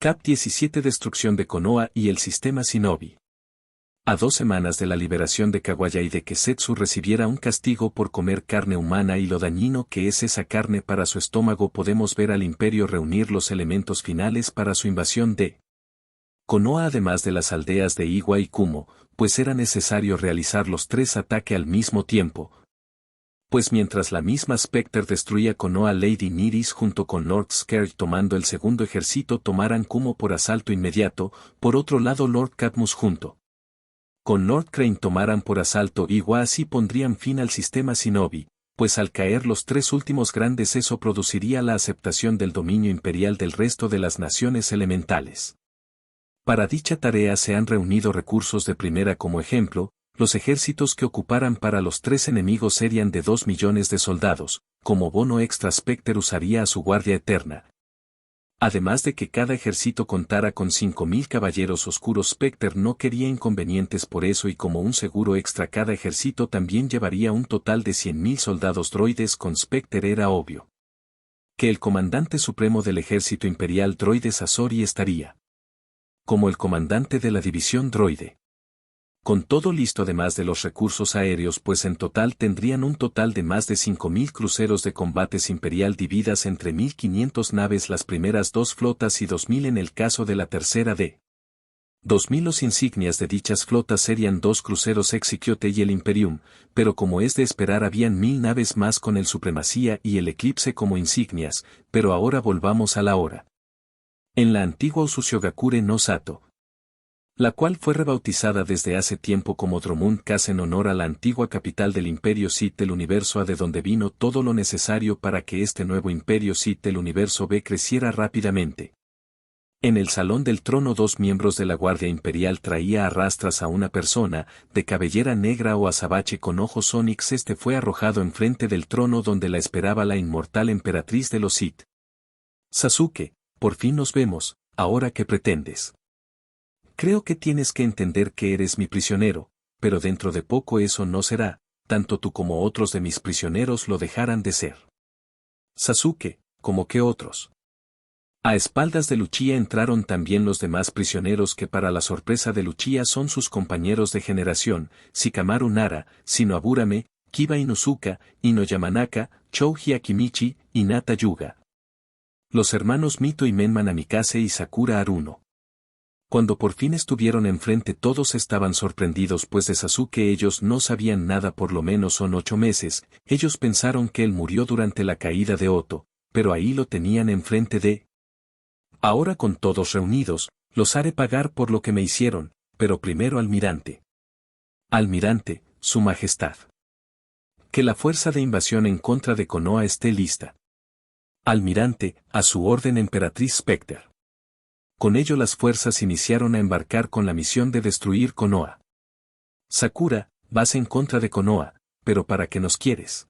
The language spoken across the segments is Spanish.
Cap 17 Destrucción de Konoha y el sistema Shinobi. A 2 semanas de la liberación de Kaguya y de que Zetsu recibiera un castigo por comer carne humana y lo dañino que es esa carne para su estómago, podemos ver al Imperio reunir los elementos finales para su invasión de Konoha, además de las aldeas de Iwa y Kumo, pues era necesario realizar los 3 ataques al mismo tiempo. Pues mientras la misma Spectre destruía Konoha, Lady Niris junto con Lord Scared tomando el segundo ejército tomaran Kumo por asalto inmediato, por otro lado Lord Cadmus junto con Lord Crane tomaran por asalto Iwa, así pondrían fin al sistema Shinobi, pues al caer los 3 últimos grandes eso produciría la aceptación del dominio imperial del resto de las naciones elementales. Para dicha tarea se han reunido recursos de primera. Como ejemplo, los ejércitos que ocuparan para los 3 enemigos serían de 2 millones de soldados, como bono extra Spectre usaría a su guardia eterna. Además de que cada ejército contara con 5.000 caballeros oscuros, Spectre no quería inconvenientes por eso, y como un seguro extra cada ejército también llevaría un total de 100.000 soldados droides. Con Spectre era obvio que el comandante supremo del ejército imperial droide Sasori estaría como el comandante de la división droide. Con todo listo, además de los recursos aéreos, pues en total tendrían un total de más de 5.000 cruceros de combates imperial divididas entre 1.500 naves las primeras 2 flotas y 2.000 en el caso de la tercera de 2.000. Los insignias de dichas flotas serían 2 cruceros Execute y el Imperium, pero como es de esperar habían 1.000 naves más con el Supremacía y el Eclipse como insignias. Pero ahora volvamos a la hora. En la antigua Usushigakure no Sato, la cual fue rebautizada desde hace tiempo como Dromund Kaas en honor a la antigua capital del Imperio Sith del Universo A, de donde vino todo lo necesario para que este nuevo Imperio Sith del Universo B creciera rápidamente. En el Salón del Trono 2 miembros de la Guardia Imperial traía a rastras a una persona, de cabellera negra o azabache con ojos onix. Este fue arrojado enfrente del trono donde la esperaba la inmortal emperatriz de los Sith. Sasuke, por fin nos vemos, ¿ahora qué pretendes? Creo que tienes que entender que eres mi prisionero, pero dentro de poco eso no será, tanto tú como otros de mis prisioneros lo dejarán de ser. Sasuke, ¿cómo que otros? A espaldas de Uchiha entraron también los demás prisioneros, que para la sorpresa de Uchiha son sus compañeros de generación, Shikamaru Nara, Shinoburame, Kiba Inuzuka, Ino Yamanaka, Chouji Akimichi, y Nata Yuga. Los hermanos Mito y Menman Namikaze y Sakura Haruno. Cuando por fin estuvieron enfrente todos estaban sorprendidos, pues de Sasuke ellos no sabían nada, por lo menos son 8 meses, ellos pensaron que él murió durante la caída de Oto, pero ahí lo tenían enfrente de. Ahora con todos reunidos, los haré pagar por lo que me hicieron, pero primero almirante. Almirante, su majestad. Que la fuerza de invasión en contra de Konoha esté lista. Almirante, a su orden emperatriz Spectre. Con ello las fuerzas iniciaron a embarcar con la misión de destruir Konoha. Sakura, vas en contra de Konoha, pero ¿para qué nos quieres?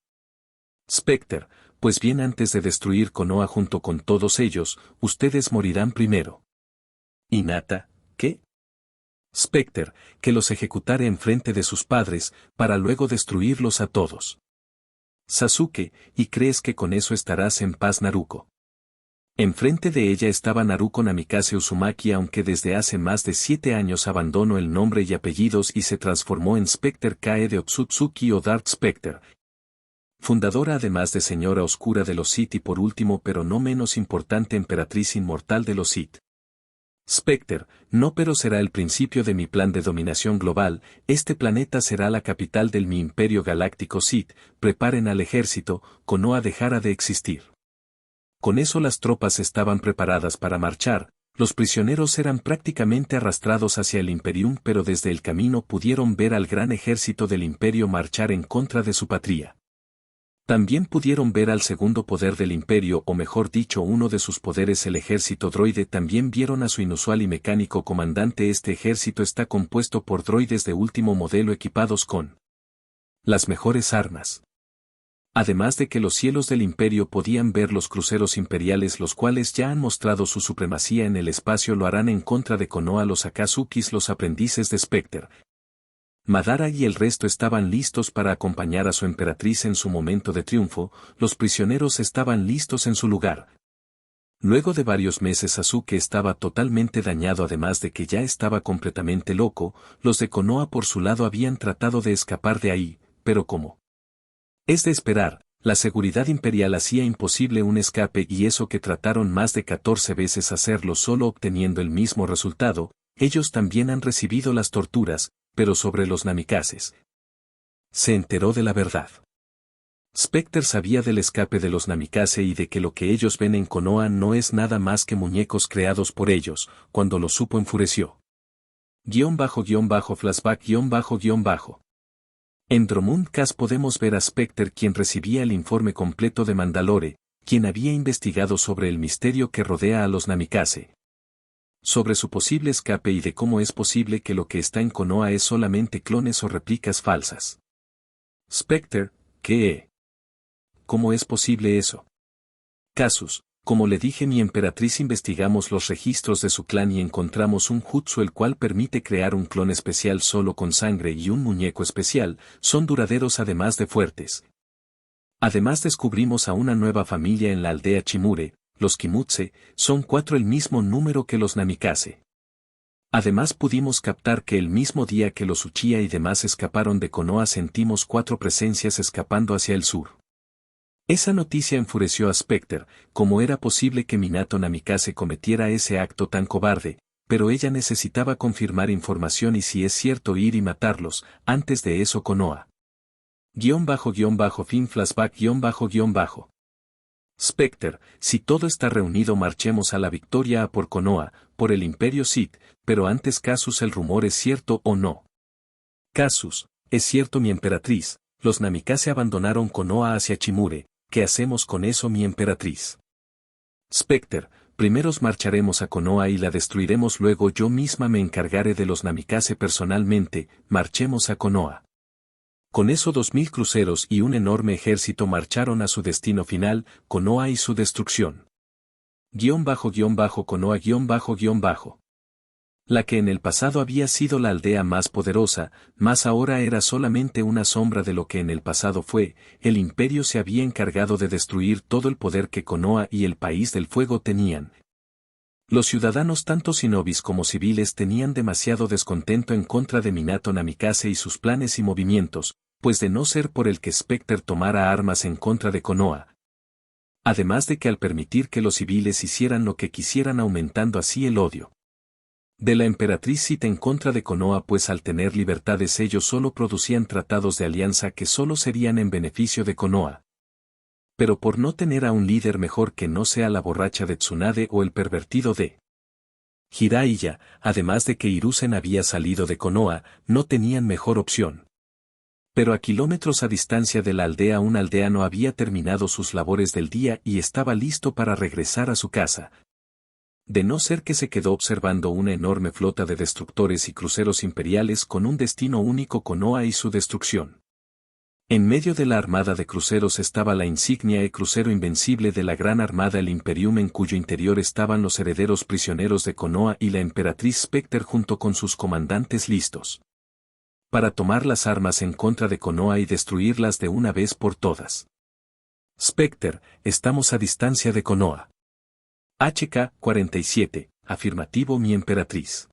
Spectre, pues bien, antes de destruir Konoha junto con todos ellos, ustedes morirán primero. Hinata, ¿qué? Spectre, que los ejecutaré enfrente de sus padres, para luego destruirlos a todos. Sasuke, ¿y crees que con eso estarás en paz, Naruko? Enfrente de ella estaba Naruko Namikaze Uzumaki, aunque desde hace más de 7 años abandonó el nombre y apellidos y se transformó en Spectre Kae de Otsutsuki o Dark Spectre, fundadora además de Señora Oscura de los Sith y por último pero no menos importante emperatriz inmortal de los Sith. Spectre, no, pero será el principio de mi plan de dominación global. Este planeta será la capital del mi imperio galáctico Sith. Preparen al ejército, Konoha dejará de existir. Con eso las tropas estaban preparadas para marchar, los prisioneros eran prácticamente arrastrados hacia el Imperium, pero desde el camino pudieron ver al gran ejército del Imperio marchar en contra de su patria. También pudieron ver al segundo poder del Imperio, o mejor dicho uno de sus poderes, el ejército droide. También vieron a su inusual y mecánico comandante. Este ejército está compuesto por droides de último modelo equipados con las mejores armas. Además de que los cielos del Imperio podían ver los cruceros imperiales, los cuales ya han mostrado su supremacía en el espacio. Lo harán en contra de Konoha. Los Akazukis, los aprendices de Spectre, Madara y el resto estaban listos para acompañar a su emperatriz en su momento de triunfo. Los prisioneros estaban listos en su lugar. Luego de varios meses Sasuke estaba totalmente dañado, además de que ya estaba completamente loco. Los de Konoha por su lado habían tratado de escapar de ahí, pero como es de esperar, la seguridad imperial hacía imposible un escape, y eso que trataron más de 14 veces hacerlo solo obteniendo el mismo resultado. Ellos también han recibido las torturas, pero sobre los namikazes. Se enteró de la verdad. Specter sabía del escape de los namikaze y de que lo que ellos ven en Konoha no es nada más que muñecos creados por ellos. Cuando lo supo enfureció. Flashback. En Dromund Kaas podemos ver a Specter, quien recibía el informe completo de Mandalore, quien había investigado sobre el misterio que rodea a los namikaze, sobre su posible escape y de cómo es posible que lo que está en Konoha es solamente clones o réplicas falsas. Specter, ¿qué? ¿Cómo es posible eso? Casus, como le dije, mi emperatriz, investigamos los registros de su clan y encontramos un jutsu el cual permite crear un clon especial solo con sangre y un muñeco especial. Son duraderos además de fuertes. Además descubrimos a una nueva familia en la aldea Chimure, los Kimutse. Son 4, el mismo número que los namikaze. Además pudimos captar que el mismo día que los Uchiha y demás escaparon de Konoha sentimos 4 presencias escapando hacia el sur. Esa noticia enfureció a Specter. ¿Cómo era posible que Minato Namikaze cometiera ese acto tan cobarde? Pero ella necesitaba confirmar información y, si es cierto, ir y matarlos. Antes de eso Konoha. Fin flashback. Specter, si todo está reunido, marchemos a la victoria a por Konoha, por el Imperio Sith. Pero antes, Casus, ¿el rumor es cierto o no? Casus, es cierto, mi emperatriz. Los namikaze abandonaron Konoha hacia Chimure. ¿Qué hacemos con eso, mi emperatriz? Specter, primero marcharemos a Konoha y la destruiremos, luego yo misma me encargaré de los namikaze personalmente. Marchemos a Konoha. Con eso 2000 cruceros y un enorme ejército marcharon a su destino final, Konoha y su destrucción. Konoha. La que en el pasado había sido la aldea más poderosa, más ahora era solamente una sombra de lo que en el pasado fue. El imperio se había encargado de destruir todo el poder que Konoha y el País del Fuego tenían. Los ciudadanos, tanto shinobis como civiles, tenían demasiado descontento en contra de Minato Namikaze y sus planes y movimientos, pues de no ser por el que Specter tomara armas en contra de Konoha. Además de que al permitir que los civiles hicieran lo que quisieran, aumentando así el odio de la emperatriz Sith en contra de Konoha, pues al tener libertades ellos solo producían tratados de alianza que solo serían en beneficio de Konoha. Pero por no tener a un líder mejor que no sea la borracha de Tsunade o el pervertido de Jiraiya, además de que Hiruzen había salido de Konoha, no tenían mejor opción. Pero a kilómetros a distancia de la aldea, un aldeano había terminado sus labores del día y estaba listo para regresar a su casa. De no ser que se quedó observando una enorme flota de destructores y cruceros imperiales con un destino único: Konoha y su destrucción. En medio de la armada de cruceros estaba la insignia e crucero invencible de la Gran Armada, el Imperium, en cuyo interior estaban los herederos prisioneros de Konoha y la emperatriz Specter junto con sus comandantes listos para tomar las armas en contra de Konoha y destruirlas de una vez por todas. Specter, estamos a distancia de Konoha. HK-47, afirmativo, mi emperatriz.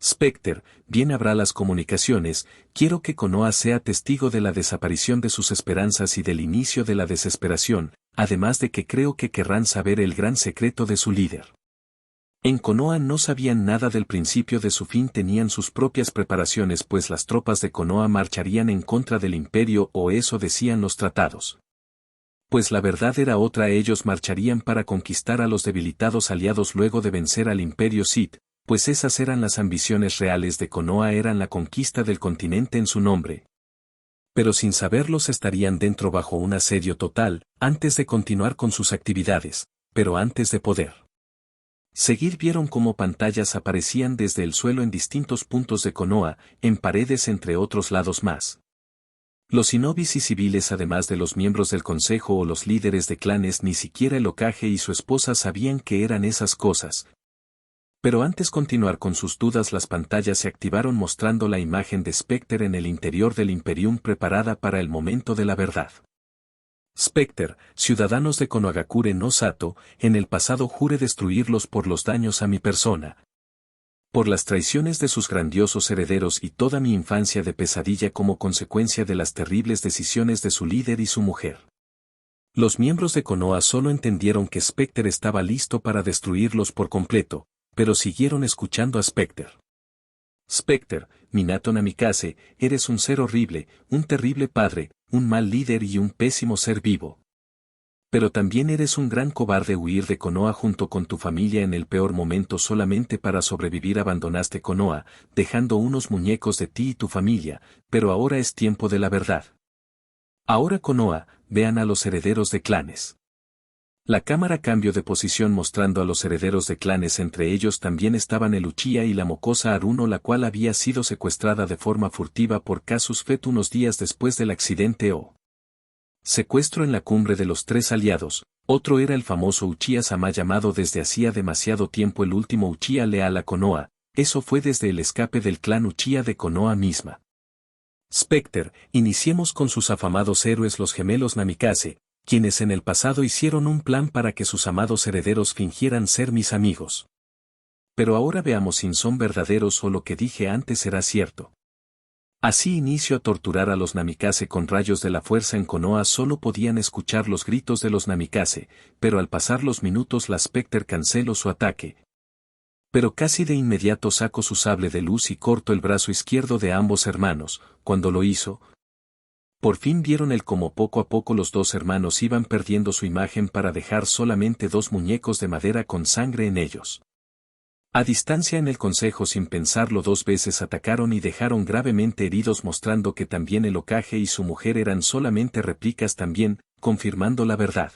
Specter, bien, habrá las comunicaciones. Quiero que Konoha sea testigo de la desaparición de sus esperanzas y del inicio de la desesperación, además de que creo que querrán saber el gran secreto de su líder. En Konoha no sabían nada del principio de su fin, tenían sus propias preparaciones, pues las tropas de Konoha marcharían en contra del imperio, o eso decían los tratados. Pues la verdad era otra: ellos marcharían para conquistar a los debilitados aliados luego de vencer al Imperio Sith, pues esas eran las ambiciones reales de Konoha, eran la conquista del continente en su nombre. Pero sin saberlos estarían dentro bajo un asedio total, antes de continuar con sus actividades, pero antes de poder seguir, vieron cómo pantallas aparecían desde el suelo en distintos puntos de Konoha, en paredes, entre otros lados más. Los shinobis y civiles, además de los miembros del consejo o los líderes de clanes, ni siquiera el Hokage y su esposa sabían qué eran esas cosas. Pero antes de continuar con sus dudas, las pantallas se activaron mostrando la imagen de Specter en el interior del Imperium, preparada para el momento de la verdad. Specter, ciudadanos de Konohagakure no Sato, en el pasado juré destruirlos por los daños a mi persona. Por las traiciones de sus grandiosos herederos y toda mi infancia de pesadilla como consecuencia de las terribles decisiones de su líder y su mujer. Los miembros de Konoha solo entendieron que Specter estaba listo para destruirlos por completo, pero siguieron escuchando a Specter. Specter, Minato Namikaze, eres un ser horrible, un terrible padre, un mal líder y un pésimo ser vivo. Pero también eres un gran cobarde. Huir de Konoha junto con tu familia en el peor momento solamente para sobrevivir. Abandonaste Konoha, dejando unos muñecos de ti y tu familia, pero ahora es tiempo de la verdad. Ahora Konoha, vean a los herederos de clanes. La cámara cambió de posición mostrando a los herederos de clanes. Entre ellos también estaban el Uchiha y la mocosa Haruno, la cual había sido secuestrada de forma furtiva por Casus Fet unos días después del accidente o secuestro en la cumbre de los tres aliados. Otro era el famoso Uchiha Sama, llamado desde hacía demasiado tiempo el último Uchiha leal a Konoha. Eso fue desde el escape del clan Uchiha de Konoha misma. Specter, iniciemos con sus afamados héroes los gemelos Namikaze, quienes en el pasado hicieron un plan para que sus amados herederos fingieran ser mis amigos. Pero ahora veamos si son verdaderos o lo que dije antes era cierto. Así inicio a torturar a los Namikaze con rayos de la fuerza. En Konoha solo podían escuchar los gritos de los Namikaze, pero al pasar los minutos la Specter canceló su ataque. Pero casi de inmediato sacó su sable de luz y cortó el brazo izquierdo de ambos hermanos. Cuando lo hizo, por fin vieron cómo poco a poco los dos hermanos iban perdiendo su imagen para dejar solamente dos muñecos de madera con sangre en ellos. A distancia en el consejo, sin pensarlo dos veces, atacaron y dejaron gravemente heridos, mostrando que también el Hokage y su mujer eran solamente réplicas, también, confirmando la verdad.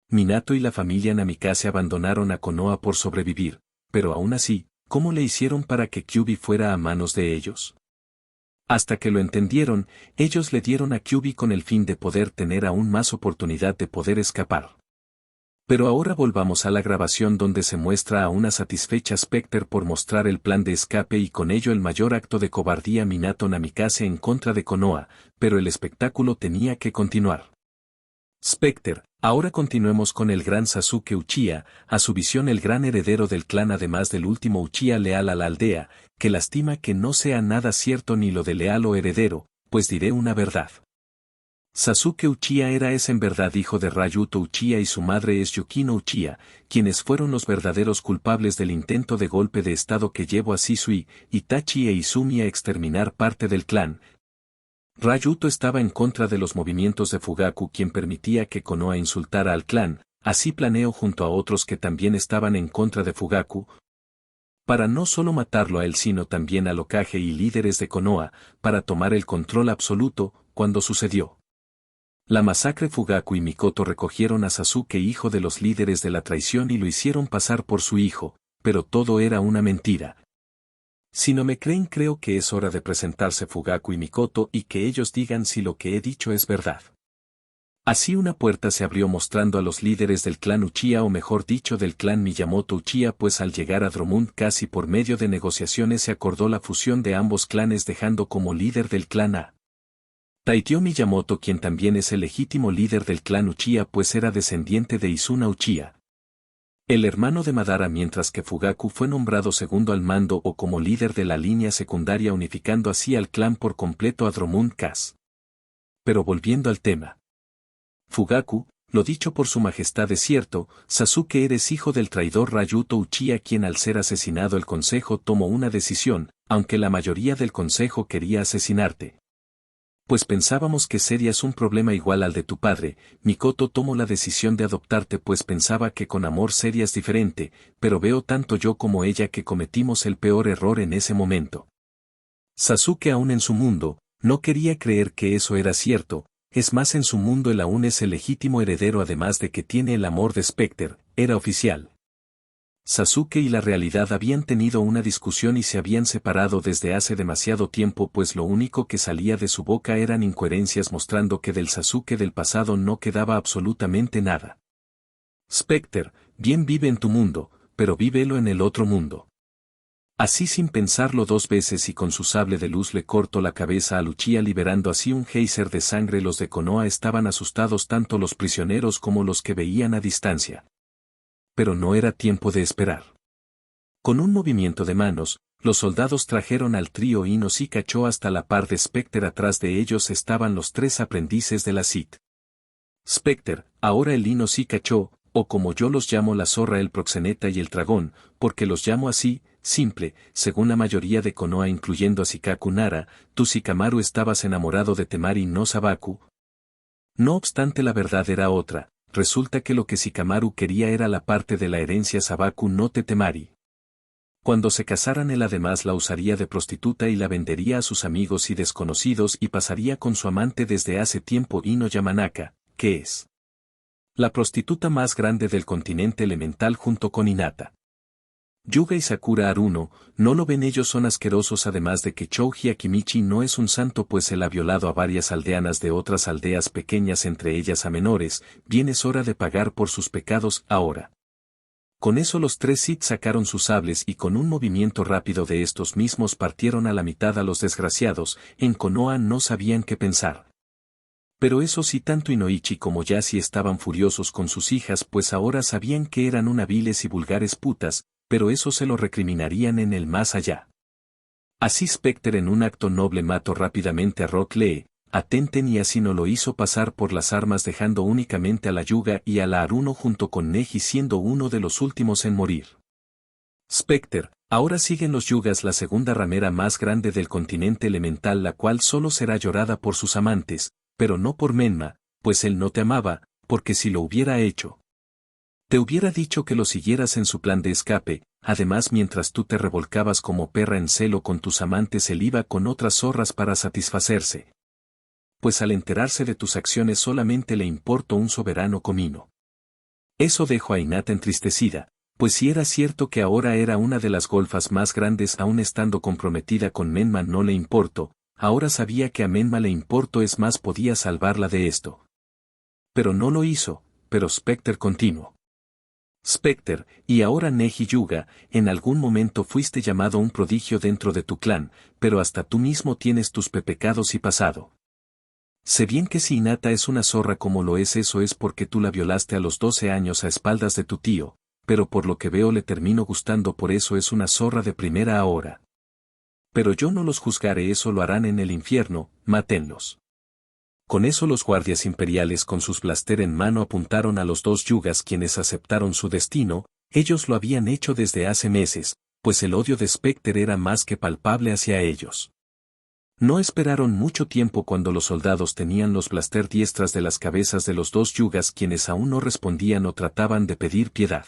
Minato y la familia Namikaze abandonaron a Konoha por sobrevivir, pero aún así, ¿cómo le hicieron para que Kyuubi fuera a manos de ellos? Hasta que lo entendieron, ellos le dieron a Kyuubi con el fin de poder tener aún más oportunidad de poder escapar. Pero ahora volvamos a la grabación donde se muestra a una satisfecha Specter por mostrar el plan de escape y con ello el mayor acto de cobardía Minato Namikaze en contra de Konoha, pero el espectáculo tenía que continuar. Specter, ahora continuemos con el gran Sasuke Uchiha, a su visión el gran heredero del clan, además del último Uchiha leal a la aldea, que lastima que no sea nada cierto ni lo de leal o heredero, pues diré una verdad. Sasuke Uchiha es en verdad hijo de Ryuto Uchiha y su madre es Yukino Uchiha, quienes fueron los verdaderos culpables del intento de golpe de estado que llevó a Shisui, Itachi e Izumi a exterminar parte del clan. Ryuto estaba en contra de los movimientos de Fugaku, quien permitía que Konoha insultara al clan. Así planeó junto a otros que también estaban en contra de Fugaku, para no solo matarlo a él sino también al Hokage y líderes de Konoha, para tomar el control absoluto. Cuando sucedió la masacre, Fugaku y Mikoto recogieron a Sasuke, hijo de los líderes de la traición, y lo hicieron pasar por su hijo, pero todo era una mentira. Si no me creen, creo que es hora de presentarse Fugaku y Mikoto y que ellos digan si lo que he dicho es verdad. Así una puerta se abrió mostrando a los líderes del clan Uchiha, o mejor dicho del clan Miyamoto Uchiha, pues al llegar a Dromund casi por medio de negociaciones se acordó la fusión de ambos clanes, dejando como líder del clan a Taitio Miyamoto, quien también es el legítimo líder del clan Uchiha pues era descendiente de Izuna Uchiha, el hermano de Madara, mientras que Fugaku fue nombrado segundo al mando o como líder de la línea secundaria, unificando así al clan por completo a Dromund Kaas. Pero volviendo al tema. Fugaku, lo dicho por su majestad es cierto. Sasuke, eres hijo del traidor Ryuto Uchiha, quien al ser asesinado el consejo tomó una decisión, aunque la mayoría del consejo quería asesinarte. Pues pensábamos que serías un problema igual al de tu padre. Mikoto tomó la decisión de adoptarte pues pensaba que con amor serías diferente, pero veo tanto yo como ella que cometimos el peor error en ese momento. Sasuke, aún en su mundo, no quería creer que eso era cierto. Es más, en su mundo él aún es el legítimo heredero, además de que tiene el amor de Specter, era oficial. Sasuke y la realidad habían tenido una discusión y se habían separado desde hace demasiado tiempo, pues lo único que salía de su boca eran incoherencias, mostrando que del Sasuke del pasado no quedaba absolutamente nada. Specter, bien, vive en tu mundo, pero vívelo en el otro mundo. Así sin pensarlo dos veces y con su sable de luz le cortó la cabeza a Lucia liberando así un geyser de sangre. Los de Konoha estaban asustados tanto los prisioneros como los que veían a distancia. Pero no era tiempo de esperar. Con un movimiento de manos, los soldados trajeron al trío Ino Shikacho hasta la par de Specter. Atrás de ellos estaban los tres aprendices de la Sith. Specter, ahora el Ino Shikacho, o como yo los llamo la zorra, el proxeneta y el dragón, porque los llamo así, simple, según la mayoría de Konoha incluyendo a Shikaku Nara, tú Shikamaru estabas enamorado de Temari no Sabaku. No obstante la verdad era otra, resulta que lo que Shikamaru quería era la parte de la herencia Sabaku no Temari. Cuando se casaran él además la usaría de prostituta y la vendería a sus amigos y desconocidos y pasaría con su amante desde hace tiempo Ino Yamanaka, que es la prostituta más grande del continente elemental junto con Hinata. Yuga y Sakura Haruno, no lo ven, ellos son asquerosos, además de que Chouji Akimichi no es un santo pues él ha violado a varias aldeanas de otras aldeas pequeñas, entre ellas a menores. Bien, es hora de pagar por sus pecados ahora. Con eso los tres Sith sacaron sus sables y con un movimiento rápido de estos mismos partieron a la mitad a los desgraciados. En Konoha no sabían qué pensar. Pero eso sí, tanto Inoichi como Yashi estaban furiosos con sus hijas pues ahora sabían que eran unas viles y vulgares putas, pero eso se lo recriminarían en el más allá. Así Specter en un acto noble mató rápidamente a Rock Lee, a Tenten y así no lo hizo pasar por las armas dejando únicamente a la Yuga y a la Haruno junto con Neji siendo uno de los últimos en morir. Specter, ahora siguen los Yugas, la segunda ramera más grande del continente elemental, la cual solo será llorada por sus amantes, pero no por Menma, pues él no te amaba, porque si lo hubiera hecho, te hubiera dicho que lo siguieras en su plan de escape. Además, mientras tú te revolcabas como perra en celo con tus amantes, él iba con otras zorras para satisfacerse. Pues al enterarse de tus acciones solamente le importó un soberano comino. Eso dejó a Hinata entristecida, pues si era cierto que ahora era una de las golfas más grandes aún estando comprometida con Menma no le importó, ahora sabía que a Menma le importó, es más, podía salvarla de esto. Pero no lo hizo, pero Specter continuó. Specter, y ahora Neji Yuga, en algún momento fuiste llamado un prodigio dentro de tu clan, pero hasta tú mismo tienes tus pecados y pasado. Sé bien que si Hinata es una zorra como lo es, eso es porque tú la violaste a los 12 años a espaldas de tu tío, pero por lo que veo le terminó gustando, por eso es una zorra de primera ahora. Pero yo no los juzgaré, eso lo harán en el infierno, mátenlos. Con eso los guardias imperiales con sus blaster en mano apuntaron a los dos Yugas, quienes aceptaron su destino. Ellos lo habían hecho desde hace meses, pues el odio de Specter era más que palpable hacia ellos. No esperaron mucho tiempo cuando los soldados tenían los blaster diestras de las cabezas de los dos Yugas, quienes aún no respondían o trataban de pedir piedad.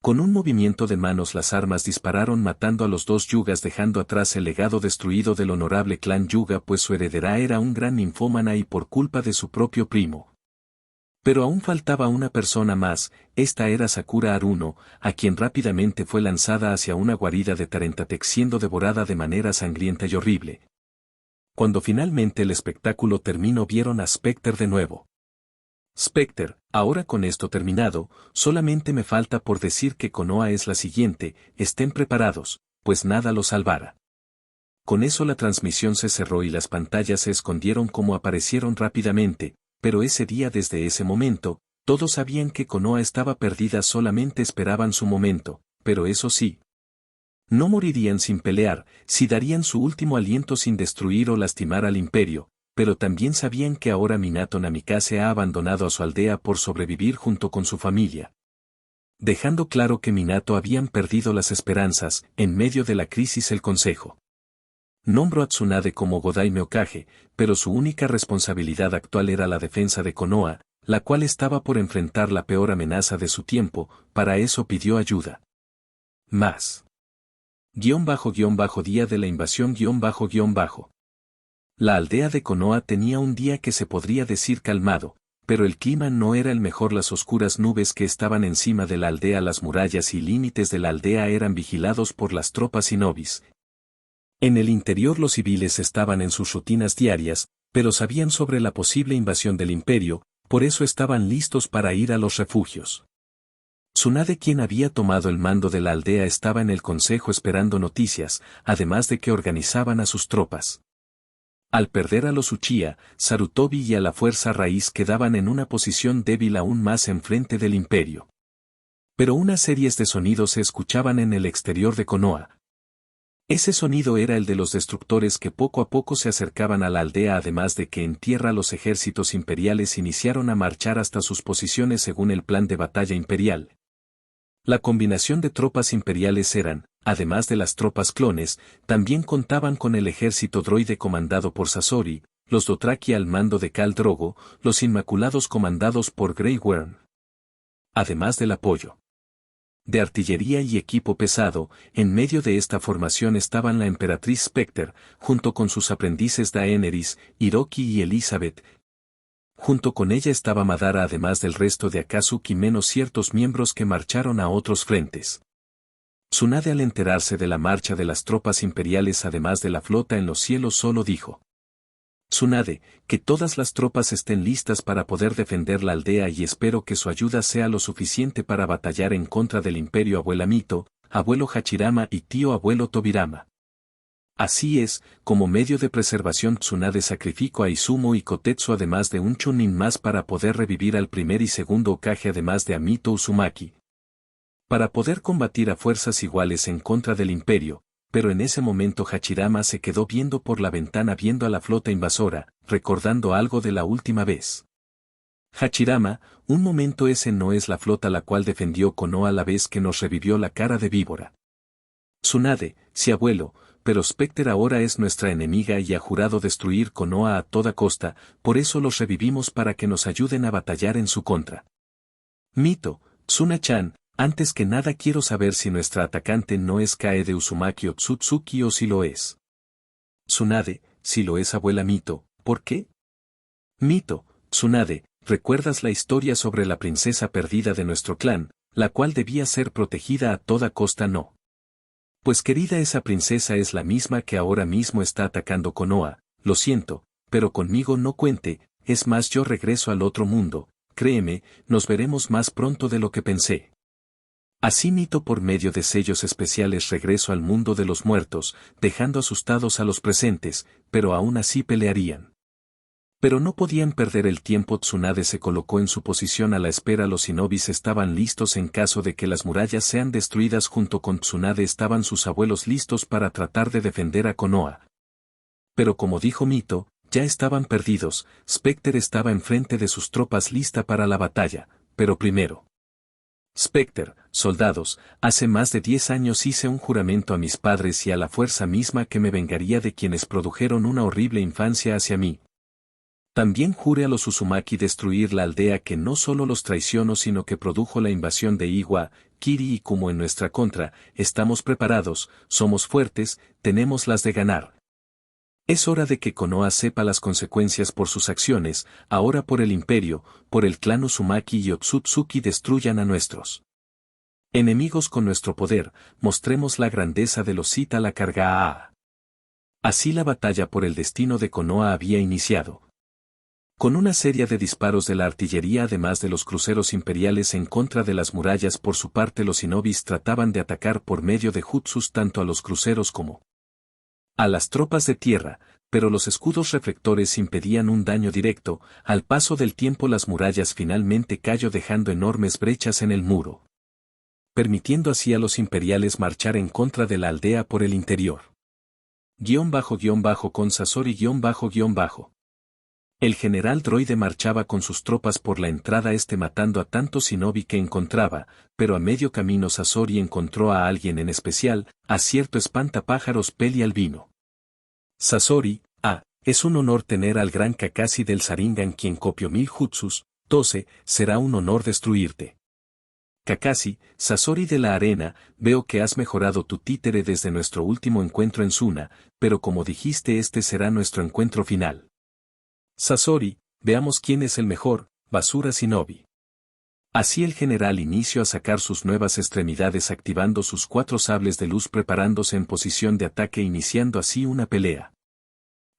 Con un movimiento de manos las armas dispararon matando a los dos Yugas, dejando atrás el legado destruido del honorable clan Yuga, pues su heredera era un gran ninfómana y por culpa de su propio primo. Pero aún faltaba una persona más, esta era Sakura Haruno, a quien rápidamente fue lanzada hacia una guarida de Tarentatec siendo devorada de manera sangrienta y horrible. Cuando finalmente el espectáculo terminó vieron a Specter de nuevo. Specter, ahora con esto terminado, solamente me falta por decir que Konoha es la siguiente, estén preparados, pues nada los salvará. Con eso la transmisión se cerró y las pantallas se escondieron como aparecieron rápidamente, pero ese día, desde ese momento, todos sabían que Konoha estaba perdida, solamente esperaban su momento, pero eso sí, no morirían sin pelear, si darían su último aliento sin destruir o lastimar al imperio. Pero también sabían que ahora Minato Namikaze ha abandonado a su aldea por sobrevivir junto con su familia. Dejando claro que Minato habían perdido las esperanzas, en medio de la crisis el consejo nombró a Tsunade como Godaime Hokage, pero su única responsabilidad actual era la defensa de Konoha, la cual estaba por enfrentar la peor amenaza de su tiempo. Para eso pidió ayuda. Más. Día de la invasión La aldea de Konoha tenía un día que se podría decir calmado, pero el clima no era el mejor. Las oscuras nubes que estaban encima de la aldea, las murallas y límites de la aldea eran vigilados por las tropas shinobis. En el interior los civiles estaban en sus rutinas diarias, pero sabían sobre la posible invasión del imperio, por eso estaban listos para ir a los refugios. Tsunade, quien había tomado el mando de la aldea, estaba en el consejo esperando noticias, además de que organizaban a sus tropas. Al perder a los Uchiha, Sarutobi y a la Fuerza Raíz quedaban en una posición débil aún más enfrente del imperio. Pero unas series de sonidos se escuchaban en el exterior de Konoha. Ese sonido era el de los destructores que poco a poco se acercaban a la aldea, además de que en tierra los ejércitos imperiales iniciaron a marchar hasta sus posiciones según el plan de batalla imperial. La combinación de tropas imperiales eran, además de las tropas clones, también contaban con el ejército droide comandado por Sasori, los Dothraki al mando de Khal Drogo, los Inmaculados comandados por Grey Worm. Además del apoyo de artillería y equipo pesado, en medio de esta formación estaban la emperatriz Spectre, junto con sus aprendices Daenerys, Hiroki y Elizabeth. Junto con ella estaba Madara, además del resto de Akatsuki menos ciertos miembros que marcharon a otros frentes. Tsunade, al enterarse de la marcha de las tropas imperiales además de la flota en los cielos, solo dijo: Tsunade, que todas las tropas estén listas para poder defender la aldea, y espero que su ayuda sea lo suficiente para batallar en contra del imperio. Abuela Mito, abuelo Hachirama y tío abuelo Tobirama. Así es, como medio de preservación Tsunade sacrificó a Izumo y Kotetsu además de un Chunin más para poder revivir al primer y segundo Hokage además de a Mito Uzumaki. Para poder combatir a fuerzas iguales en contra del imperio, pero en ese momento Hachirama se quedó viendo por la ventana viendo a la flota invasora, recordando algo de la última vez. Hachirama, un momento, ese no es la flota la cual defendió Konoha la vez que nos revivió la cara de víbora. Tsunade, sí abuelo, pero Spectre ahora es nuestra enemiga y ha jurado destruir Konoha a toda costa, por eso los revivimos para que nos ayuden a batallar en su contra. Mito, Tsuna-chan, antes que nada quiero saber si nuestra atacante no es Kaede Uzumaki Otsutsuki o si lo es. Tsunade, si lo es abuela Mito, ¿por qué? Mito, Tsunade, ¿recuerdas la historia sobre la princesa perdida de nuestro clan, la cual debía ser protegida a toda costa? No. Pues querida, esa princesa es la misma que ahora mismo está atacando Konoha, lo siento, pero conmigo no cuente, es más, yo regreso al otro mundo, créeme, nos veremos más pronto de lo que pensé. Así Mito, por medio de sellos especiales, regresó al mundo de los muertos, dejando asustados a los presentes, pero aún así pelearían. Pero no podían perder el tiempo. Tsunade se colocó en su posición a la espera. Los shinobis estaban listos en caso de que las murallas sean destruidas. Junto con Tsunade estaban sus abuelos listos para tratar de defender a Konoha. Pero como dijo Mito, ya estaban perdidos. Spectre estaba enfrente de sus tropas lista para la batalla, pero primero. Spectre, soldados, hace más de 10 años hice un juramento a mis padres y a la fuerza misma que me vengaría de quienes produjeron una horrible infancia hacia mí. También juré a los Uzumaki destruir la aldea que no solo los traicionó sino que produjo la invasión de Iwa, Kiri y Kumo en nuestra contra. Estamos preparados, somos fuertes, tenemos las de ganar. Es hora de que Konoha sepa las consecuencias por sus acciones. Ahora por el imperio, por el clan Uzumaki y Otsutsuki destruyan a nuestros enemigos con nuestro poder, mostremos la grandeza de los Sith a la carga. Así la batalla por el destino de Konoha había iniciado. Con una serie de disparos de la artillería además de los cruceros imperiales en contra de las murallas. Por su parte los shinobis trataban de atacar por medio de jutsus tanto a los cruceros como a las tropas de tierra, pero los escudos reflectores impedían un daño directo. Al paso del tiempo las murallas finalmente cayó dejando enormes brechas en el muro, permitiendo así a los imperiales marchar en contra de la aldea por el interior. _con Sasori _. El general droide marchaba con sus tropas por la entrada este matando a tantos shinobi que encontraba, pero a medio camino Sasori encontró a alguien en especial, a cierto espantapájaros peli albino. Sasori, es un honor tener al gran Kakashi del Sharingan quien copió 1000 jutsus, 12, será un honor destruirte. Kakashi, Sasori de la arena, veo que has mejorado tu títere desde nuestro último encuentro en Suna, pero como dijiste este será nuestro encuentro final. Sasori, veamos quién es el mejor, basura shinobi. Así el general inició a sacar sus nuevas extremidades activando sus 4 sables de luz preparándose en posición de ataque iniciando así una pelea.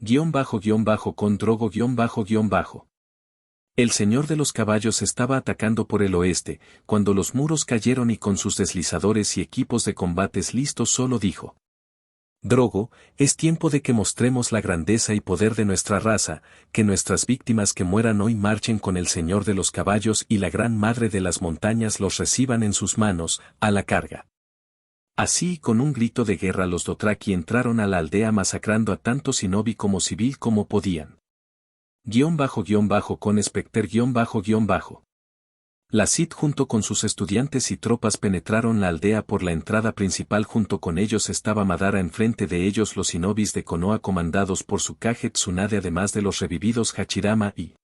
_con Drogo _. El señor de los caballos estaba atacando por el oeste, cuando los muros cayeron y con sus deslizadores y equipos de combates listos solo dijo: Drogo, es tiempo de que mostremos la grandeza y poder de nuestra raza, que nuestras víctimas que mueran hoy marchen con el señor de los caballos y la gran madre de las montañas los reciban en sus manos, a la carga. Así, con un grito de guerra, los Dothraki entraron a la aldea masacrando a tanto shinobi como civil como podían. _con Specter _. La Sith junto con sus estudiantes y tropas penetraron la aldea por la entrada principal. Junto con ellos estaba Madara, enfrente de ellos los shinobis de Konoha comandados por su Kage Tsunade, además de los revividos Hachirama y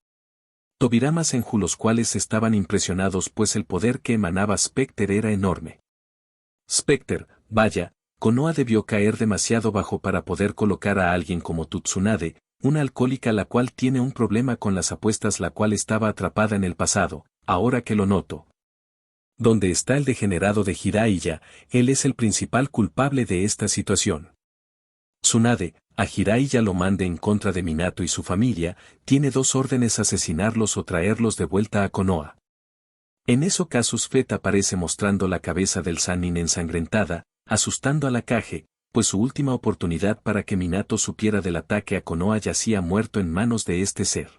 Tobirama Senju, los cuales estaban impresionados pues el poder que emanaba Specter era enorme. Specter, vaya, Konoha debió caer demasiado bajo para poder colocar a alguien como Tsunade, una alcohólica la cual tiene un problema con las apuestas, la cual estaba atrapada en el pasado, ahora que lo noto. ¿Dónde está el degenerado de Jiraiya? Él es el principal culpable de esta situación. Tsunade, a Jiraiya lo mande en contra de Minato y su familia, tiene dos órdenes: asesinarlos o traerlos de vuelta a Konoha. En eso Casus Fett aparece mostrando la cabeza del Sannin ensangrentada, asustando a la Kage, pues su última oportunidad para que Minato supiera del ataque a Konoha yacía muerto en manos de este ser.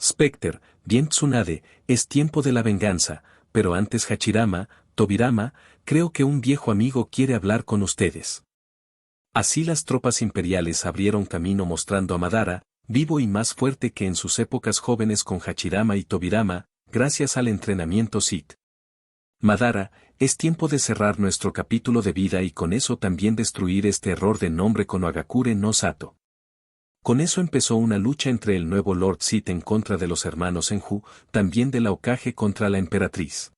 Specter, bien Tsunade, es tiempo de la venganza, pero antes Hachirama, Tobirama, creo que un viejo amigo quiere hablar con ustedes. Así las tropas imperiales abrieron camino mostrando a Madara, vivo y más fuerte que en sus épocas jóvenes, con Hachirama y Tobirama, gracias al entrenamiento Sith. Madara, es tiempo de cerrar nuestro capítulo de vida y con eso también destruir este error de nombre Konohagakure no Sato. Con eso empezó una lucha entre el nuevo Lord Sith en contra de los hermanos Senju, también de la Hokage contra la emperatriz.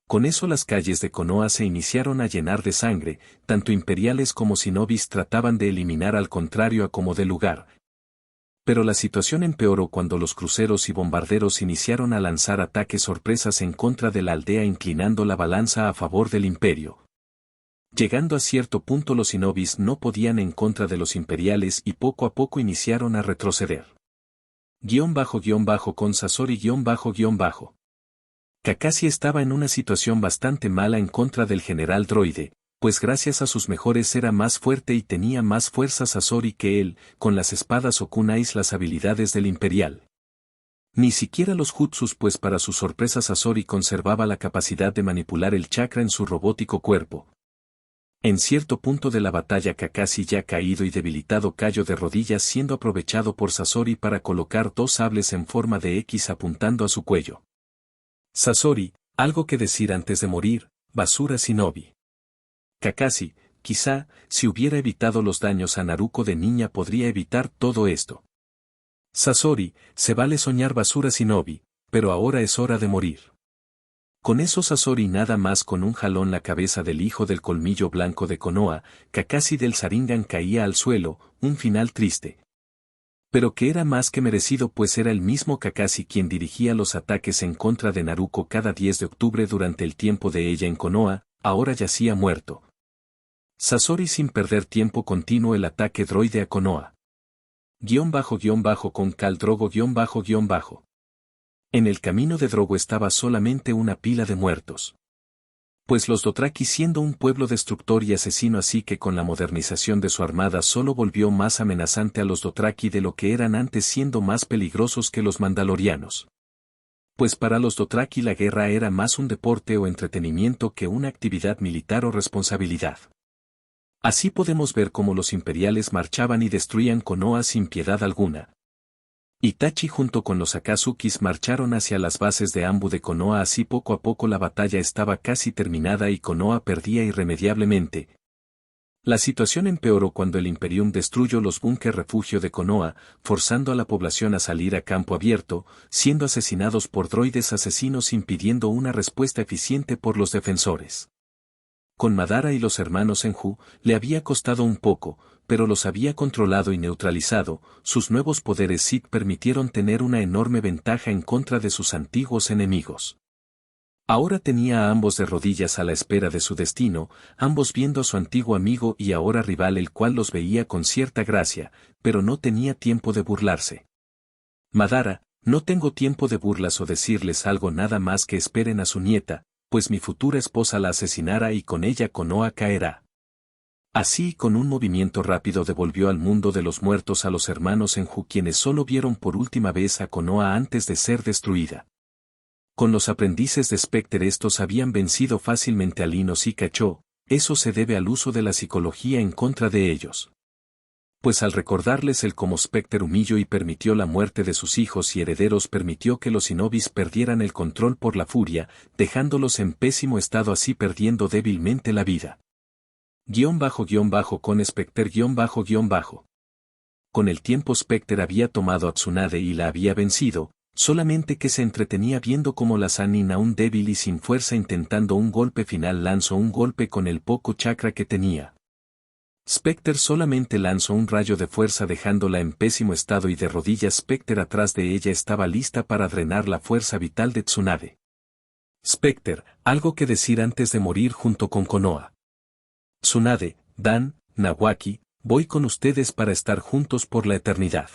Con eso las calles de Konoha se iniciaron a llenar de sangre, tanto imperiales como shinobis trataban de eliminar al contrario a como de lugar. Pero la situación empeoró cuando los cruceros y bombarderos iniciaron a lanzar ataques sorpresas en contra de la aldea, inclinando la balanza a favor del imperio. Llegando a cierto punto los shinobis no podían en contra de los imperiales y poco a poco iniciaron a retroceder. Con Sasori _. Kakashi estaba en una situación bastante mala en contra del general droide, pues gracias a sus mejores era más fuerte y tenía más fuerza Sasori que él, con las espadas o kunais, las habilidades del imperial. Ni siquiera los jutsus, pues para su sorpresa Sasori conservaba la capacidad de manipular el chakra en su robótico cuerpo. En cierto punto de la batalla Kakashi, ya caído y debilitado, cayó de rodillas, siendo aprovechado por Sasori para colocar dos sables en forma de X apuntando a su cuello. Sasori, ¿algo que decir antes de morir, basura shinobi? Kakashi, quizá, si hubiera evitado los daños a Naruko de niña podría evitar todo esto. Sasori, se vale soñar, basura shinobi, pero ahora es hora de morir. Con eso Sasori nada más con un jalón la cabeza del hijo del colmillo blanco de Konoha, Kakashi del Sharingan, caía al suelo, un final triste. Pero que era más que merecido, pues era el mismo Kakashi quien dirigía los ataques en contra de Naruko cada 10 de octubre durante el tiempo de ella en Konoha, ahora yacía muerto. Sasori sin perder tiempo continuó el ataque droide a Konoha. Con Khal Drogo _. En el camino de Drogo estaba solamente una pila de muertos. Pues los Dothraki, siendo un pueblo destructor y asesino, así que con la modernización de su armada solo volvió más amenazante a los Dothraki de lo que eran antes, siendo más peligrosos que los mandalorianos. Pues para los Dothraki la guerra era más un deporte o entretenimiento que una actividad militar o responsabilidad. Así podemos ver cómo los imperiales marchaban y destruían Konoha sin piedad alguna. Itachi junto con los Akazukis marcharon hacia las bases de Anbu de Konoha. Así poco a poco la batalla estaba casi terminada y Konoha perdía irremediablemente. La situación empeoró cuando el Imperium destruyó los búnker refugio de Konoha, forzando a la población a salir a campo abierto, siendo asesinados por droides asesinos, impidiendo una respuesta eficiente por los defensores. Con Madara y los hermanos Senju, le había costado un poco, pero los había controlado y neutralizado. Sus nuevos poderes Sith permitieron tener una enorme ventaja en contra de sus antiguos enemigos. Ahora tenía a ambos de rodillas a la espera de su destino, ambos viendo a su antiguo amigo y ahora rival, el cual los veía con cierta gracia, pero no tenía tiempo de burlarse. Madara, No tengo tiempo de burlas o decirles algo, nada más que esperen a su nieta, pues mi futura esposa la asesinará y con ella Konoha caerá. Así, con un movimiento rápido devolvió al mundo de los muertos a los hermanos Enju, quienes solo vieron por última vez a Konoha antes de ser destruida. Con los aprendices de Specter, estos habían vencido fácilmente a Linos y Cachó. Eso se debe al uso de la psicología en contra de ellos. Pues al recordarles el cómo Specter humilló y permitió la muerte de sus hijos y herederos, permitió que los Shinobis perdieran el control por la furia, dejándolos en pésimo estado, así perdiendo débilmente la vida. Con Specter Con el tiempo Specter había tomado a Tsunade y la había vencido, solamente que se entretenía viendo cómo la Sannin, aún débil y sin fuerza, intentando un golpe final, lanzó un golpe con el poco chakra que tenía. Specter solamente lanzó un rayo de fuerza dejándola en pésimo estado y de rodillas. Specter atrás de ella estaba lista para drenar la fuerza vital de Tsunade. Specter, algo que decir antes de morir junto con Konoha. Tsunade, Dan, Nawaki, voy con ustedes para estar juntos por la eternidad.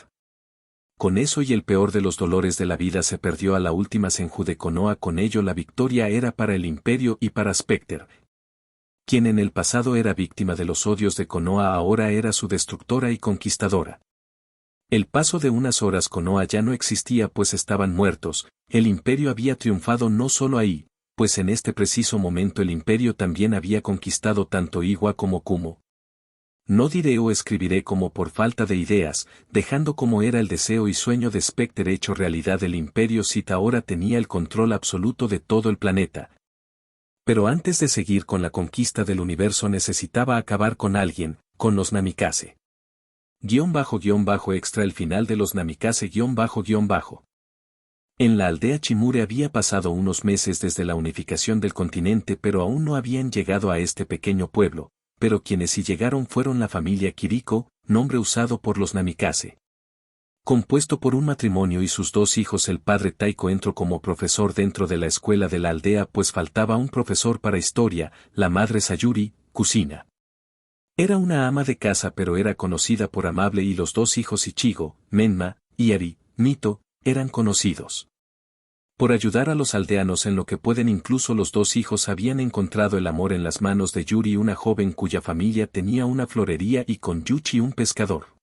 Con eso y el peor de los dolores de la vida se perdió a la última Senju de Konoha. Con ello la victoria era para el Imperio y para Specter, quien en el pasado era víctima de los odios de Konoha, ahora era su destructora y conquistadora. El paso de unas horas Konoha ya no existía, pues estaban muertos. El Imperio había triunfado no solo ahí, pues en este preciso momento el Imperio también había conquistado tanto Iwa como Kumo. No diré o escribiré como por falta de ideas, dejando como era el deseo y sueño de Specter hecho realidad. El Imperio Sith ahora tenía el control absoluto de todo el planeta. Pero antes de seguir con la conquista del universo necesitaba acabar con alguien, con los Namikaze. Extra el final de los Namikaze En la aldea Chimure había pasado unos meses desde la unificación del continente, pero aún no habían llegado a este pequeño pueblo, pero quienes sí llegaron fueron la familia Kiriko, nombre usado por los Namikaze. Compuesto por un matrimonio y sus dos hijos, el padre Taiko entró como profesor dentro de la escuela de la aldea, pues faltaba un profesor para historia. La madre Sayuri, Kusina. Era una ama de casa, pero era conocida por amable, y los dos hijos Ichigo, Menma, y Ari, Mito, eran conocidos por ayudar a los aldeanos en lo que pueden. Incluso los dos hijos habían encontrado el amor en las manos de Yuri, una joven cuya familia tenía una florería, y con Yuchi, un pescador.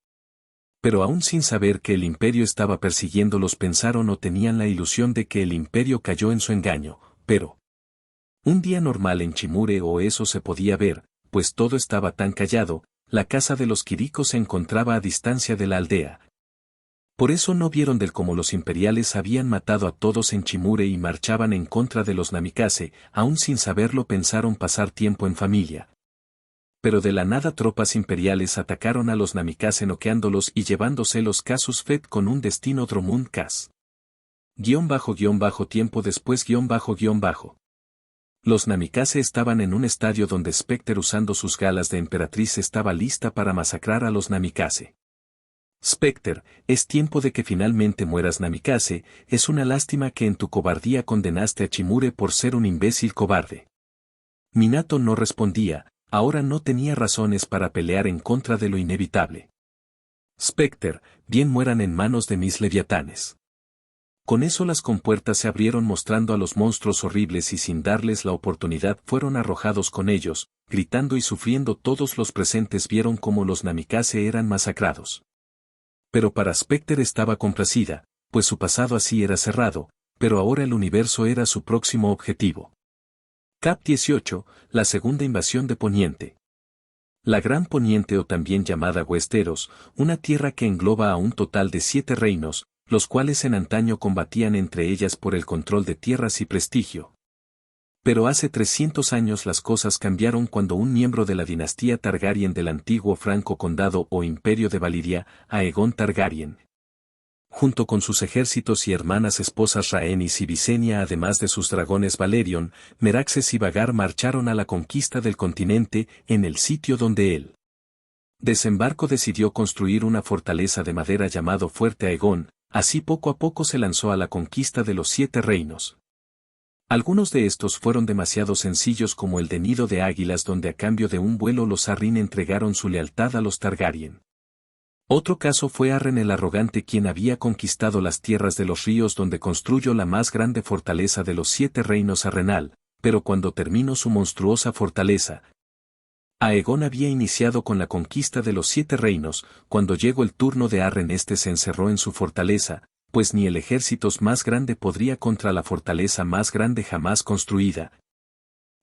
Pero aún sin saber que el Imperio estaba persiguiéndolos, pensaron o tenían la ilusión de que el Imperio cayó en su engaño, pero un día normal en Chimure, o eso se podía ver, pues todo estaba tan callado. La casa de los Kiriko se encontraba a distancia de la aldea. Por eso no vieron del cómo los imperiales habían matado a todos en Chimure y marchaban en contra de los Namikaze. Aún sin saberlo pensaron pasar tiempo en familia. Pero de la nada tropas imperiales atacaron a los Namikaze, noqueándolos y llevándose los Casus Fet con un destino Dromund Kaas. Tiempo después Los Namikaze estaban en un estadio donde Specter, usando sus galas de emperatriz, estaba lista para masacrar a los Namikaze. Specter, es tiempo de que finalmente mueras. Namikaze, es una lástima que en tu cobardía condenaste a Chimure por ser un imbécil cobarde. Minato no respondía. Ahora no tenía razones para pelear en contra de lo inevitable. Specter, bien mueran en manos de mis leviatanes. Con eso las compuertas se abrieron mostrando a los monstruos horribles, y sin darles la oportunidad fueron arrojados con ellos. Gritando y sufriendo, todos los presentes vieron cómo los Namikaze eran masacrados. Pero para Specter estaba complacida, pues su pasado así era cerrado, pero ahora el universo era su próximo objetivo. Cap 18, la segunda invasión de Poniente. La Gran Poniente, o también llamada Westeros, una tierra que engloba a un total de 7 reinos, los cuales en antaño combatían entre ellas por el control de tierras y prestigio. Pero hace 300 años las cosas cambiaron cuando un miembro de la dinastía Targaryen del antiguo Franco Condado o Imperio de Valiria, Aegon Targaryen, junto con sus ejércitos y hermanas esposas Rhaenys y Visenya, además de sus dragones Valerion, Meraxes y Vhagar, marcharon a la conquista del continente. En el sitio donde él desembarco decidió construir una fortaleza de madera llamado Fuerte Aegon. Así poco a poco se lanzó a la conquista de los 7 reinos. Algunos de estos fueron demasiado sencillos, como el de Nido de Águilas, donde a cambio de un vuelo los Arryn entregaron su lealtad a los Targaryen. Otro caso fue Arren el Arrogante, quien había conquistado las tierras de los ríos donde construyó la más grande fortaleza de los 7 reinos Arrenal, pero cuando terminó su monstruosa fortaleza, Aegon había iniciado con la conquista de los 7 reinos. Cuando llegó el turno de Arren, este se encerró en su fortaleza, pues ni el ejército más grande podría contra la fortaleza más grande jamás construida.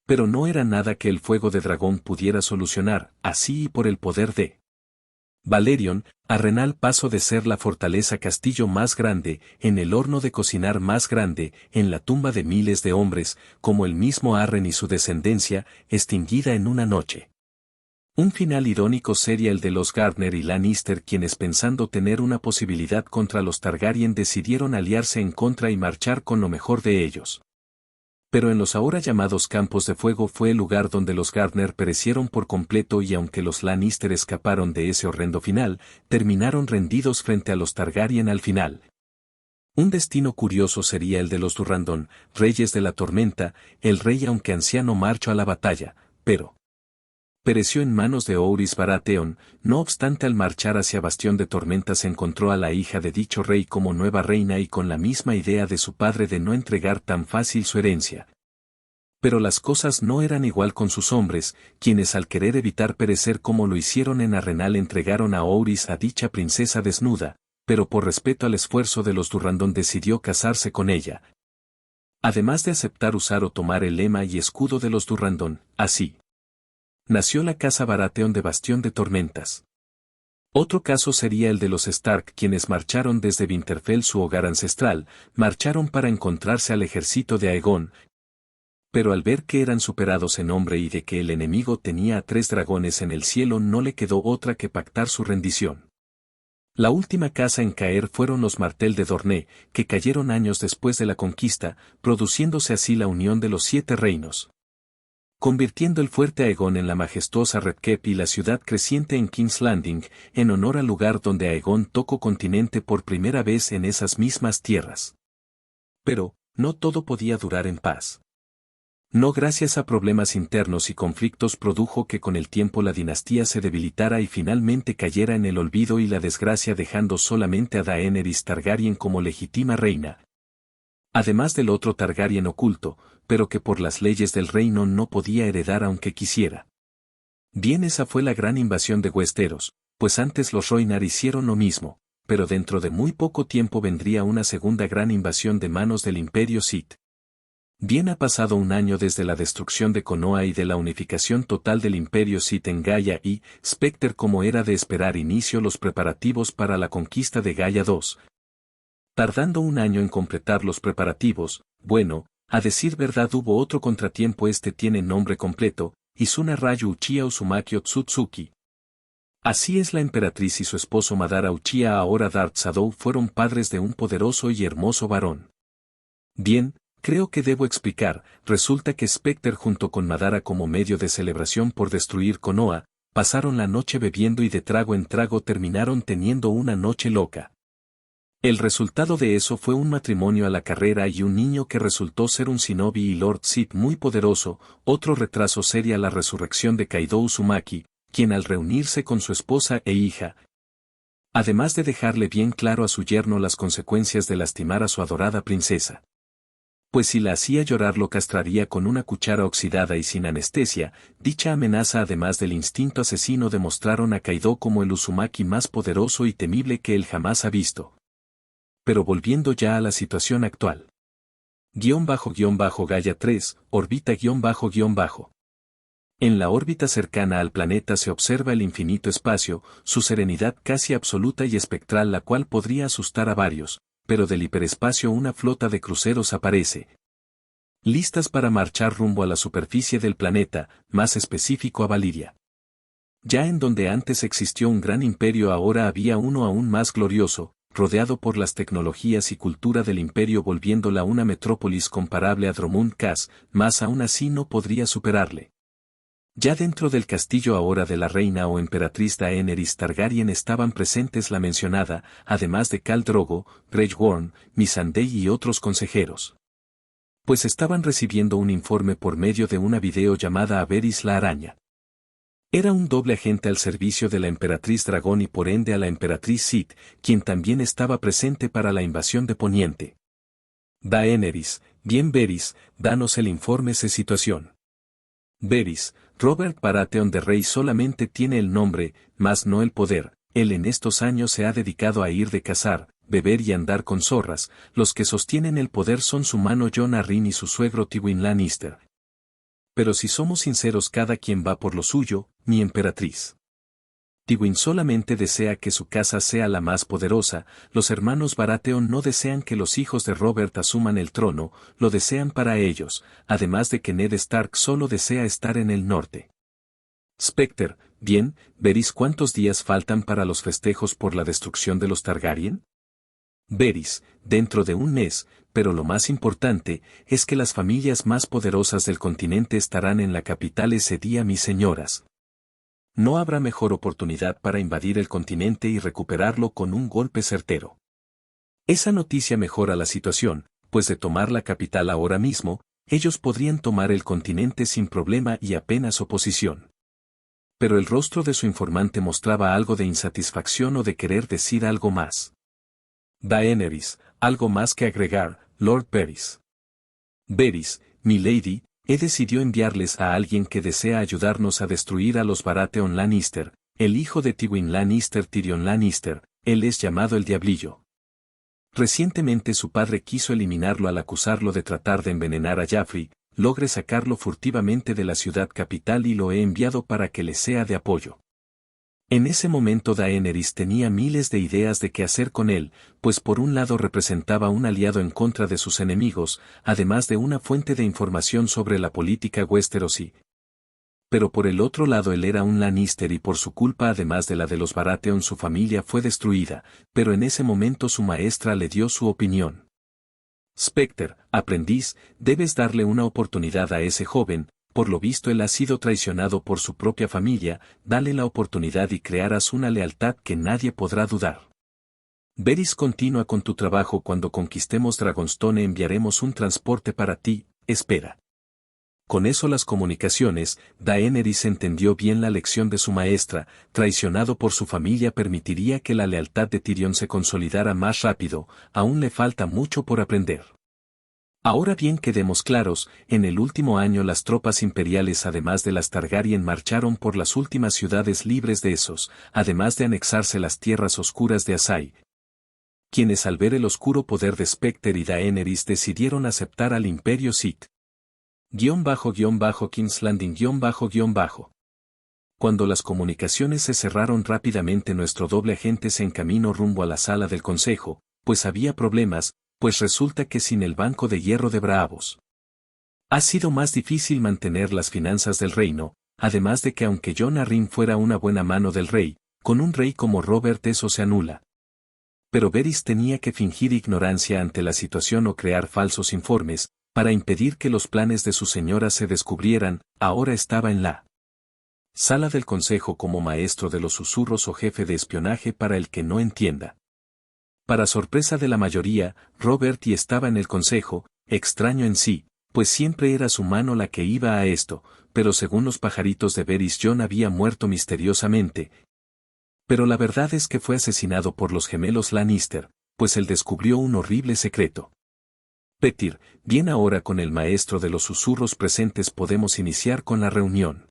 Pero no era nada que el fuego de dragón pudiera solucionar, así y por el poder de Valerion, Arrenal pasó de ser la fortaleza castillo más grande, en el horno de cocinar más grande, en la tumba de miles de hombres, como el mismo Arren y su descendencia, extinguida en una noche. Un final irónico sería el de los Gardner y Lannister, quienes, pensando tener una posibilidad contra los Targaryen, decidieron aliarse en contra y marchar con lo mejor de ellos. Pero en los ahora llamados Campos de Fuego fue el lugar donde los Gardner perecieron por completo, y aunque los Lannister escaparon de ese horrendo final, terminaron rendidos frente a los Targaryen al final. Un destino curioso sería el de los Durrandon, reyes de la tormenta. El rey, aunque anciano, marchó a la batalla, pero pereció en manos de Orys Baratheon. No obstante, al marchar hacia Bastión de Tormentas encontró a la hija de dicho rey como nueva reina, y con la misma idea de su padre de no entregar tan fácil su herencia. Pero las cosas no eran igual con sus hombres, quienes, al querer evitar perecer como lo hicieron en Arrenal, entregaron a Orys a dicha princesa desnuda, pero por respeto al esfuerzo de los Durrandon decidió casarse con ella. Además de aceptar usar o tomar el lema y escudo de los Durrandon, así nació la casa Baratheon de Bastión de Tormentas. Otro caso sería el de los Stark, quienes marcharon desde Winterfell, su hogar ancestral, marcharon para encontrarse al ejército de Aegon, pero al ver que eran superados en nombre y de que el enemigo tenía a 3 dragones en el cielo, no le quedó otra que pactar su rendición. La última casa en caer fueron los Martell de Dorne, que cayeron años después de la conquista, produciéndose así la unión de los 7 reinos, convirtiendo el fuerte Aegon en la majestuosa Red Keep y la ciudad creciente en King's Landing, en honor al lugar donde Aegon tocó continente por primera vez en esas mismas tierras. Pero, no todo podía durar en paz. No, gracias a problemas internos y conflictos, produjo que con el tiempo la dinastía se debilitara y finalmente cayera en el olvido y la desgracia, dejando solamente a Daenerys Targaryen como legítima reina, además del otro Targaryen oculto, pero que por las leyes del reino no podía heredar aunque quisiera. Bien, esa fue la gran invasión de Westeros, pues antes los Rhoynar hicieron lo mismo, pero dentro de muy poco tiempo vendría una segunda gran invasión de manos del Imperio Sith. Bien, ha pasado un año desde la destrucción de Konoha y de la unificación total del Imperio Sith en Gaia, y Spectre, como era de esperar, inició los preparativos para la conquista de Gaia II. Tardando un año en completar los preparativos, bueno, a decir verdad hubo otro contratiempo. Este tiene nombre completo: Izuna Rayu Uchiha Uzumaki Otsutsuki. Así es, la emperatriz y su esposo Madara Uchiha, ahora Darth Shadow, fueron padres de un poderoso y hermoso varón. Bien, creo que debo explicar, resulta que Spectre junto con Madara, como medio de celebración por destruir Konoha, pasaron la noche bebiendo y de trago en trago terminaron teniendo una noche loca. El resultado de eso fue un matrimonio a la carrera y un niño que resultó ser un shinobi y Lord Sith muy poderoso. Otro retraso sería la resurrección de Kaido Uzumaki, quien al reunirse con su esposa e hija, además de dejarle bien claro a su yerno las consecuencias de lastimar a su adorada princesa, pues si la hacía llorar lo castraría con una cuchara oxidada y sin anestesia. Dicha amenaza, además del instinto asesino, demostraron a Kaido como el Uzumaki más poderoso y temible que él jamás ha visto. Pero volviendo ya a la situación actual. Gaia 3, órbita En la órbita cercana al planeta se observa el infinito espacio, su serenidad casi absoluta y espectral, la cual podría asustar a varios, pero del hiperespacio una flota de cruceros aparece, listas para marchar rumbo a la superficie del planeta, más específico a Valyria. Ya en donde antes existió un gran imperio, ahora había uno aún más glorioso, rodeado por las tecnologías y cultura del imperio, volviéndola una metrópolis comparable a Dromund Kaas, mas aún así no podría superarle. Ya dentro del castillo ahora de la reina o emperatriz Daenerys Targaryen estaban presentes la mencionada, además de Khal Drogo, Grey Worm, Missandei y otros consejeros. Pues estaban recibiendo un informe por medio de una videollamada a Varys la araña. Era un doble agente al servicio de la emperatriz Dragón y por ende a la emperatriz Sith, quien también estaba presente para la invasión de Poniente. Daenerys, bien Varys, danos el informe de situación. Varys, Robert Baratheon de Rey solamente tiene el nombre, mas no el poder. Él en estos años se ha dedicado a ir de cazar, beber y andar con zorras. Los que sostienen el poder son su mano Jon Arryn y su suegro Tywin Lannister. Pero si somos sinceros, cada quien va por lo suyo, mi emperatriz. Tywin solamente desea que su casa sea la más poderosa, los hermanos Baratheon no desean que los hijos de Robert asuman el trono, lo desean para ellos, además de que Ned Stark solo desea estar en el norte. Spectre, bien, ¿veréis cuántos días faltan para los festejos por la destrucción de los Targaryen? Varys, dentro de un mes, pero lo más importante es que las familias más poderosas del continente estarán en la capital ese día, mis señoras. No habrá mejor oportunidad para invadir el continente y recuperarlo con un golpe certero. Esa noticia mejora la situación, pues de tomar la capital ahora mismo, ellos podrían tomar el continente sin problema y apenas oposición. Pero el rostro de su informante mostraba algo de insatisfacción o de querer decir algo más. Daenerys, algo más que agregar, Lord Varys. Varys, mi lady, decidió enviarles a alguien que desea ayudarnos a destruir a los Baratheon Lannister, el hijo de Tywin Lannister, Tyrion Lannister. Él es llamado el Diablillo. Recientemente su padre quiso eliminarlo al acusarlo de tratar de envenenar a Joffrey. Logré sacarlo furtivamente de la ciudad capital y lo he enviado para que le sea de apoyo. En ese momento Daenerys tenía miles de ideas de qué hacer con él, pues por un lado representaba un aliado en contra de sus enemigos, además de una fuente de información sobre la política Westerosi. Pero por el otro lado él era un Lannister y por su culpa además de la de los Baratheon su familia fue destruida, pero en ese momento su maestra le dio su opinión. Spectre, aprendiz, debes darle una oportunidad a ese joven. Por lo visto él ha sido traicionado por su propia familia, dale la oportunidad y crearás una lealtad que nadie podrá dudar. Varys, continúa con tu trabajo. Cuando conquistemos Dragonstone enviaremos un transporte para ti, espera. Con eso las comunicaciones, Daenerys entendió bien la lección de su maestra, traicionado por su familia permitiría que la lealtad de Tyrion se consolidara más rápido, aún le falta mucho por aprender. Ahora bien, quedemos claros, en el último año las tropas imperiales además de las Targaryen marcharon por las últimas ciudades libres de Essos, además de anexarse las tierras oscuras de Asai, quienes al ver el oscuro poder de Spectre y Daenerys decidieron aceptar al Imperio Sith. King's Landing Cuando las comunicaciones se cerraron rápidamente nuestro doble agente se encaminó rumbo a la sala del consejo, pues había problemas, pues resulta que sin el Banco de Hierro de Braavos ha sido más difícil mantener las finanzas del reino, además de que aunque Jon Arryn fuera una buena mano del rey, con un rey como Robert eso se anula. Pero Varys tenía que fingir ignorancia ante la situación o crear falsos informes, para impedir que los planes de su señora se descubrieran. Ahora estaba en la sala del consejo como maestro de los susurros o jefe de espionaje para el que no entienda. Para sorpresa de la mayoría, Robert y estaba en el consejo, extraño en sí, pues siempre era su mano la que iba a esto, pero según los pajaritos de Varys Jon había muerto misteriosamente. Pero la verdad es que fue asesinado por los gemelos Lannister, pues él descubrió un horrible secreto. Petyr, bien, ahora con el maestro de los susurros presentes podemos iniciar con la reunión.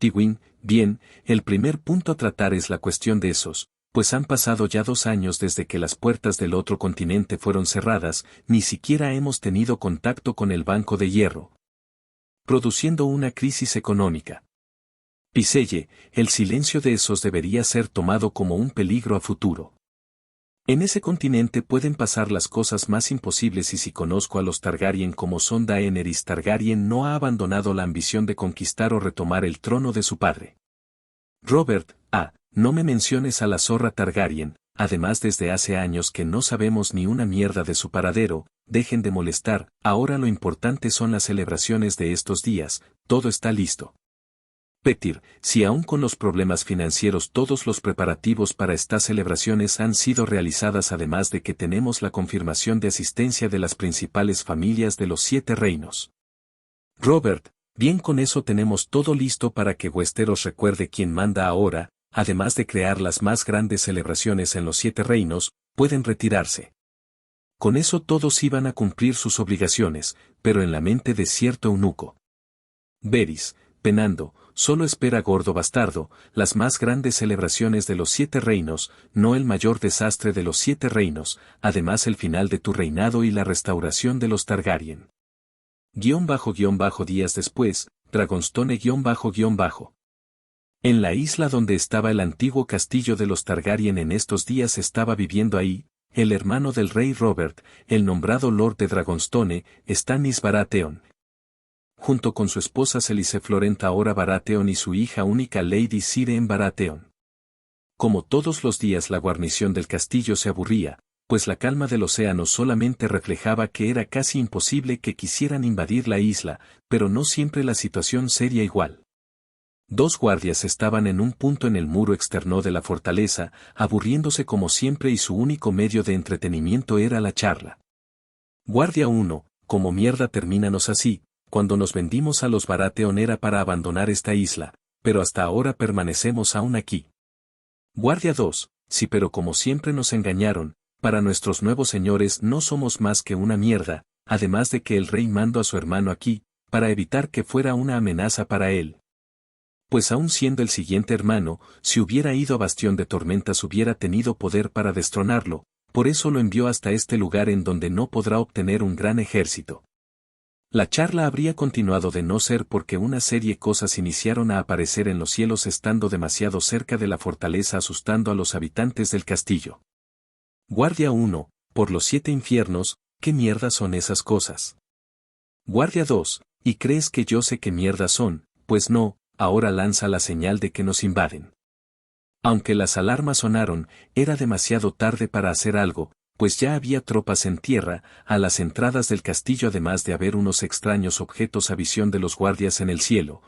Tywin, bien, el primer punto a tratar es la cuestión de Essos, pues han pasado ya 2 años desde que las puertas del otro continente fueron cerradas, ni siquiera hemos tenido contacto con el Banco de Hierro, produciendo una crisis económica. Viselle, el silencio de Essos debería ser tomado como un peligro a futuro. En ese continente pueden pasar las cosas más imposibles y si conozco a los Targaryen como son, Daenerys Targaryen no ha abandonado la ambición de conquistar o retomar el trono de su padre. Robert, no me menciones a la zorra Targaryen, además desde hace años que no sabemos ni una mierda de su paradero, dejen de molestar, ahora lo importante son las celebraciones de estos días, todo está listo. Petyr, si aún con los problemas financieros todos los preparativos para estas celebraciones han sido realizadas además de que tenemos la confirmación de asistencia de las principales familias de los 7 reinos. Robert, Bien, con eso tenemos todo listo para que Westeros recuerde quién manda ahora, además de crear las más grandes celebraciones en los 7 reinos, pueden retirarse. Con eso todos iban a cumplir sus obligaciones, pero en la mente de cierto eunuco. Varys, penando, solo espera, gordo bastardo, las más grandes celebraciones de los 7 reinos, no el mayor desastre de los 7 reinos, además el final de tu reinado y la restauración de los Targaryen. Días después, Dragonstone En la isla donde estaba el antiguo castillo de los Targaryen en estos días estaba viviendo ahí, el hermano del rey Robert, el nombrado Lord de Dragonstone, Stannis Baratheon. Junto con su esposa Celice Florenta Ora Baratheon y su hija única Lady Siren Baratheon. Como todos los días la guarnición del castillo se aburría, pues la calma del océano solamente reflejaba que era casi imposible que quisieran invadir la isla, pero no siempre la situación sería igual. 2 guardias estaban en un punto en el muro externo de la fortaleza, aburriéndose como siempre y su único medio de entretenimiento era la charla. Guardia 1, como mierda termínanos así, cuando nos vendimos a los Baratheon era para abandonar esta isla, pero hasta ahora permanecemos aún aquí. Guardia 2, sí, pero como siempre nos engañaron, para nuestros nuevos señores no somos más que una mierda, además de que el rey mandó a su hermano aquí, para evitar que fuera una amenaza para él. Pues aun siendo el siguiente hermano, si hubiera ido a Bastión de Tormentas hubiera tenido poder para destronarlo, por eso lo envió hasta este lugar en donde no podrá obtener un gran ejército. La charla habría continuado de no ser porque una serie cosas iniciaron a aparecer en los cielos estando demasiado cerca de la fortaleza asustando a los habitantes del castillo. Guardia 1, por los 7 infiernos, ¿qué mierda son esas cosas? Guardia 2, ¿y crees que yo sé qué mierda son? Pues no, ahora lanza la señal de que nos invaden. Aunque las alarmas sonaron, era demasiado tarde para hacer algo, pues ya había tropas en tierra, a las entradas del castillo además de haber unos extraños objetos a visión de los guardias en el cielo,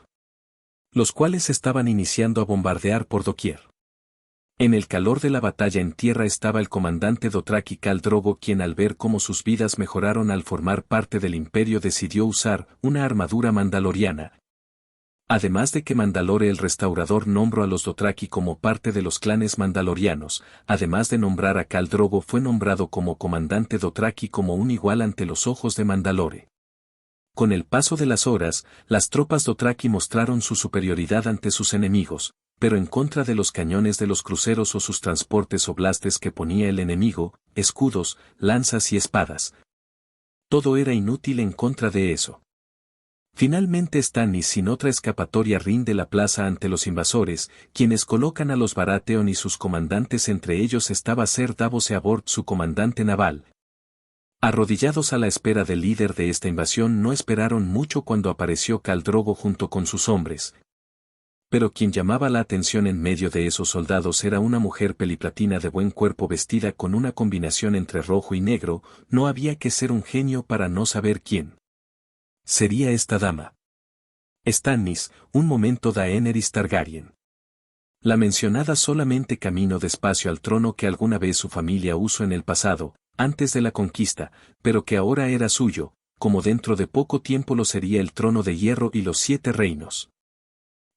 los cuales estaban iniciando a bombardear por doquier. En el calor de la batalla en tierra estaba el comandante Dothraki Khal Drogo quien al ver cómo sus vidas mejoraron al formar parte del imperio decidió usar una armadura mandaloriana. Además de que Mandalore el Restaurador nombró a los Dothraki como parte de los clanes mandalorianos, además de nombrar a Khal Drogo fue nombrado como comandante Dothraki como un igual ante los ojos de Mandalore. Con el paso de las horas, las tropas Dothraki mostraron su superioridad ante sus enemigos, pero en contra de los cañones de los cruceros o sus transportes o blastes que ponía el enemigo, escudos, lanzas y espadas. Todo era inútil en contra de eso. Finalmente Stannis sin otra escapatoria rinde la plaza ante los invasores, quienes colocan a los Baratheon y sus comandantes entre ellos estaba Ser Davos Eabort su comandante naval. Arrodillados a la espera del líder de esta invasión no esperaron mucho cuando apareció Khal Drogo junto con sus hombres. Pero quien llamaba la atención en medio de esos soldados era una mujer peliplatina de buen cuerpo vestida con una combinación entre rojo y negro, no había que ser un genio para no saber quién sería esta dama. Stannis, un momento Daenerys Targaryen. La mencionada solamente caminó despacio al trono que alguna vez su familia usó en el pasado, antes de la conquista, pero que ahora era suyo, como dentro de poco tiempo lo sería el trono de hierro y los 7 reinos.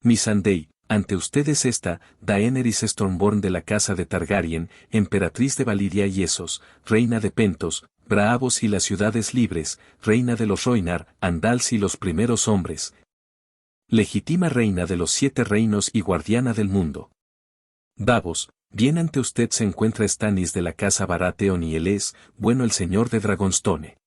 Missandei, ante ustedes esta, Daenerys Stormborn de la casa de Targaryen, emperatriz de Valyria y Essos, reina de Pentos, Braavos y las ciudades libres, reina de los Rhoynar, Andals y los primeros hombres. Legítima reina de los 7 reinos y guardiana del mundo. Davos, bien ante usted se encuentra Stannis de la casa Baratheon y él es, bueno el señor de Dragonstone.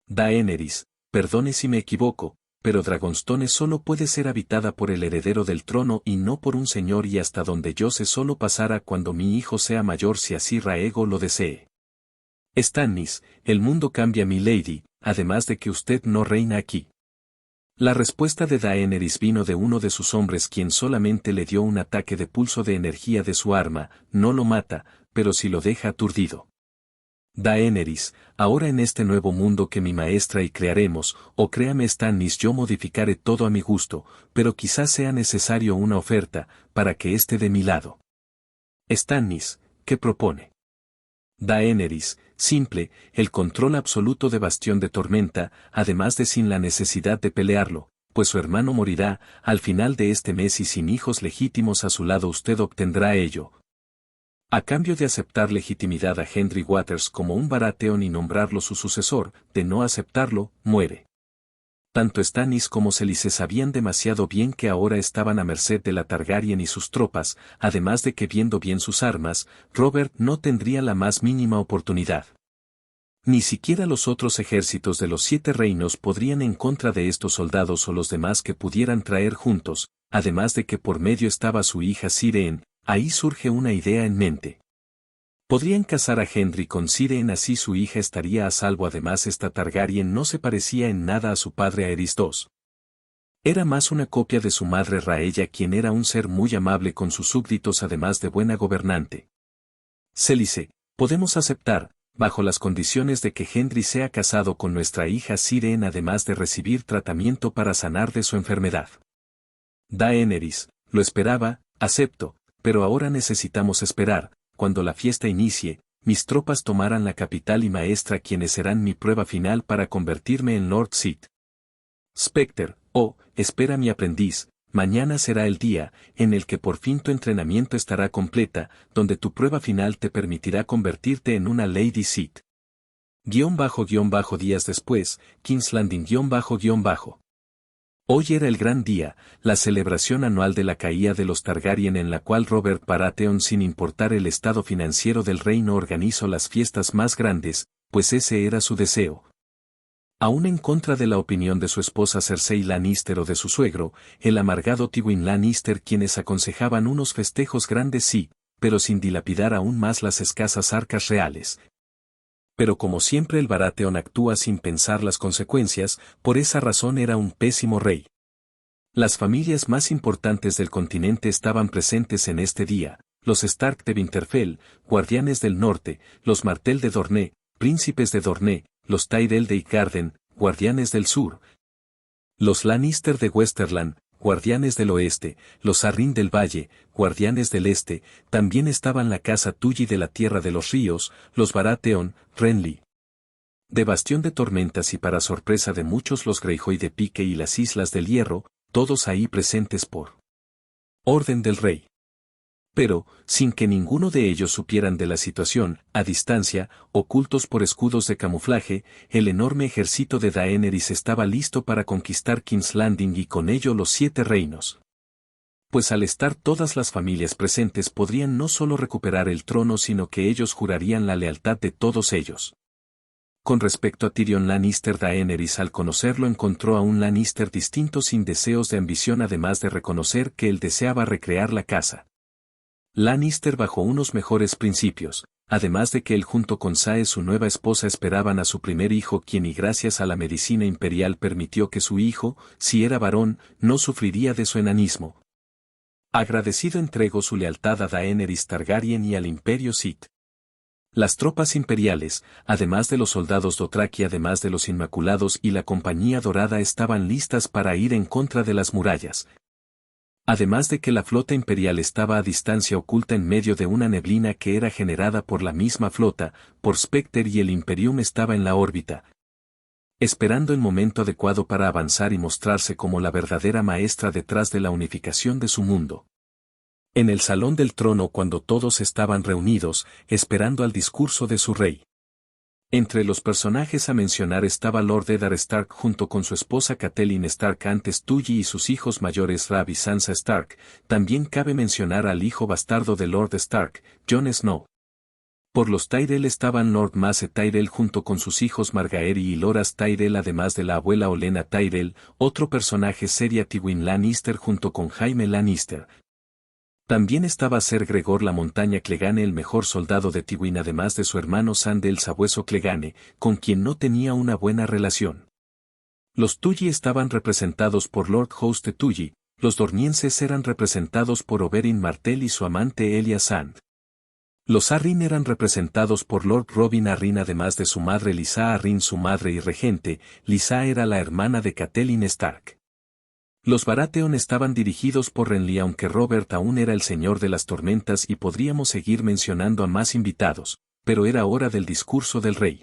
Daenerys, perdone si me equivoco, pero Dragonstone solo puede ser habitada por el heredero del trono y no por un señor y hasta donde yo sé solo pasará cuando mi hijo sea mayor si así Rhaego lo desee. Stannis, el mundo cambia mi lady, además de que usted no reina aquí. La respuesta de Daenerys vino de uno de sus hombres quien solamente le dio un ataque de pulso de energía de su arma, no lo mata, pero sí lo deja aturdido. Daenerys, ahora en este nuevo mundo que mi maestra y crearemos, o créame Stannis yo modificaré todo a mi gusto, pero quizás sea necesario una oferta, para que esté de mi lado. Stannis, ¿qué propone? Daenerys, simple, el control absoluto de Bastión de Tormenta, además de sin la necesidad de pelearlo, pues su hermano morirá al final de este mes y sin hijos legítimos a su lado usted obtendrá ello. A cambio de aceptar legitimidad a Henry Waters como un Baratheon y nombrarlo su sucesor, de no aceptarlo, muere. Tanto Stannis como Cersei sabían demasiado bien que ahora estaban a merced de la Targaryen y sus tropas, además de que viendo bien sus armas, Robert no tendría la más mínima oportunidad. Ni siquiera los otros ejércitos de los 7 reinos podrían en contra de estos soldados o los demás que pudieran traer juntos, además de que por medio estaba su hija Círene. Ahí surge una idea en mente. Podrían casar a Henry con Círene, así su hija estaría a salvo. Además esta Targaryen no se parecía en nada a su padre Aerys II. Era más una copia de su madre Rhaella, quien era un ser muy amable con sus súbditos además de buena gobernante. Célice, podemos aceptar, bajo las condiciones de que Henry sea casado con nuestra hija Círene además de recibir tratamiento para sanar de su enfermedad. Daenerys, lo esperaba, acepto. Pero ahora necesitamos esperar, cuando la fiesta inicie, mis tropas tomarán la capital y maestra quienes serán mi prueba final para convertirme en Lord Sith. Spectre, espera mi aprendiz, mañana será el día, en el que por fin tu entrenamiento estará completa, donde tu prueba final te permitirá convertirte en una Lady Sith. _días después, King's Landing _. Hoy era el gran día, la celebración anual de la caída de los Targaryen en la cual Robert Baratheon, sin importar el estado financiero del reino, organizó las fiestas más grandes, pues ese era su deseo. Aún en contra de la opinión de su esposa Cersei Lannister o de su suegro, el amargado Tywin Lannister, quienes aconsejaban unos festejos grandes sí, pero sin dilapidar aún más las escasas arcas reales. Pero como siempre el Baratheon actúa sin pensar las consecuencias, por esa razón era un pésimo rey. Las familias más importantes del continente estaban presentes en este día, los Stark de Winterfell, guardianes del norte, los Martell de Dorne, príncipes de Dorne, los Tyrell de Highgarden, guardianes del sur, los Lannister de Westerland, guardianes del oeste, los Arryn del Valle, guardianes del este, también estaban la casa Tully de la Tierra de los Ríos, los Baratheon, Renly de Bastión de Tormentas y para sorpresa de muchos los Greyjoy de Pique y las Islas del Hierro, todos ahí presentes por orden del rey. Pero, sin que ninguno de ellos supieran de la situación, a distancia, ocultos por escudos de camuflaje, el enorme ejército de Daenerys estaba listo para conquistar King's Landing y con ello los 7 reinos. Pues al estar todas las familias presentes podrían no solo recuperar el trono sino que ellos jurarían la lealtad de todos ellos. Con respecto a Tyrion Lannister, Daenerys al conocerlo encontró a un Lannister distinto sin deseos de ambición, además de reconocer que él deseaba recrear la casa Lannister bajo unos mejores principios, además de que él junto con Sae su nueva esposa esperaban a su primer hijo, quien y gracias a la medicina imperial permitió que su hijo, si era varón, no sufriría de su enanismo. Agradecido entregó su lealtad a Daenerys Targaryen y al Imperio Sith. Las tropas imperiales, además de los soldados Dothraki, además de los Inmaculados y la Compañía Dorada estaban listas para ir en contra de las murallas. Además de que la flota imperial estaba a distancia oculta en medio de una neblina que era generada por la misma flota, por Spectre, y el Imperium estaba en la órbita, esperando el momento adecuado para avanzar y mostrarse como la verdadera maestra detrás de la unificación de su mundo. En el salón del trono, cuando todos estaban reunidos, esperando al discurso de su rey. Entre los personajes a mencionar estaba Lord Eddard Stark junto con su esposa Catelyn Stark, antes Tully y sus hijos mayores Robb y Sansa Stark. También cabe mencionar al hijo bastardo de Lord Stark, Jon Snow. Por los Tyrell estaban Lord Mace Tyrell junto con sus hijos Margaery y Loras Tyrell, además de la abuela Olenna Tyrell. Otro personaje sería Tywin Lannister junto con Jaime Lannister. También estaba Ser Gregor la Montaña Clegane, el mejor soldado de Tywin, además de su hermano Sandor el Sabueso Clegane, con quien no tenía una buena relación. Los Tully estaban representados por Lord House Tully, los dornienses eran representados por Oberyn Martell y su amante Elia Sand. Los Arryn eran representados por Lord Robin Arryn, además de su madre Lysa Arryn, su madre y regente. Lysa era la hermana de Catelyn Stark. Los Baratheon estaban dirigidos por Renly, aunque Robert aún era el señor de las tormentas, y podríamos seguir mencionando a más invitados, pero era hora del discurso del rey.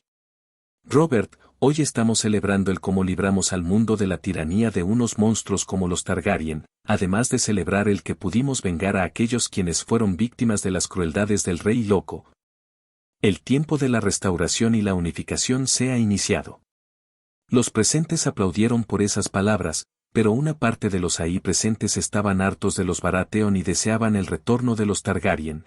Robert, Hoy estamos celebrando el cómo libramos al mundo de la tiranía de unos monstruos como los Targaryen, además de celebrar el que pudimos vengar a aquellos quienes fueron víctimas de las crueldades del Rey Loco. El tiempo de la restauración y la unificación se ha iniciado. Los presentes aplaudieron por esas palabras, pero una parte de los ahí presentes estaban hartos de los Baratheon y deseaban el retorno de los Targaryen.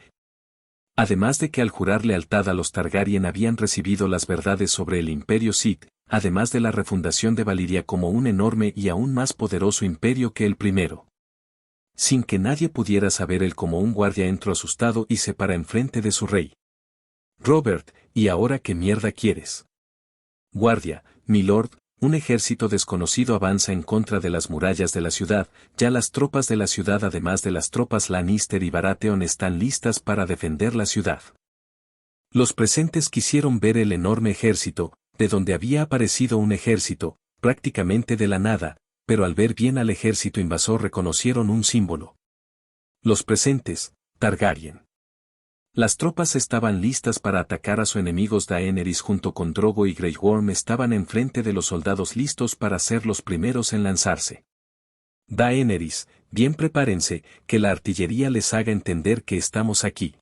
Además de que al jurar lealtad a los Targaryen habían recibido las verdades sobre el Imperio Sith, además de la refundación de Valyria como un enorme y aún más poderoso imperio que el primero. Sin que nadie pudiera saber él como un guardia entró asustado y se para enfrente de su rey. Robert, ¿y ahora qué mierda quieres? Guardia, mi lord, un ejército desconocido avanza en contra de las murallas de la ciudad, ya las tropas de la ciudad además de las tropas Lannister y Baratheon están listas para defender la ciudad. Los presentes quisieron ver el enorme ejército, de donde había aparecido un ejército, prácticamente de la nada, pero al ver bien al ejército invasor reconocieron un símbolo. Los presentes, Targaryen. Las tropas estaban listas para atacar a sus enemigos. Daenerys junto con Drogo y Grey Worm estaban enfrente de los soldados listos para ser los primeros en lanzarse. Daenerys, bien prepárense, que la artillería les haga entender que estamos aquí.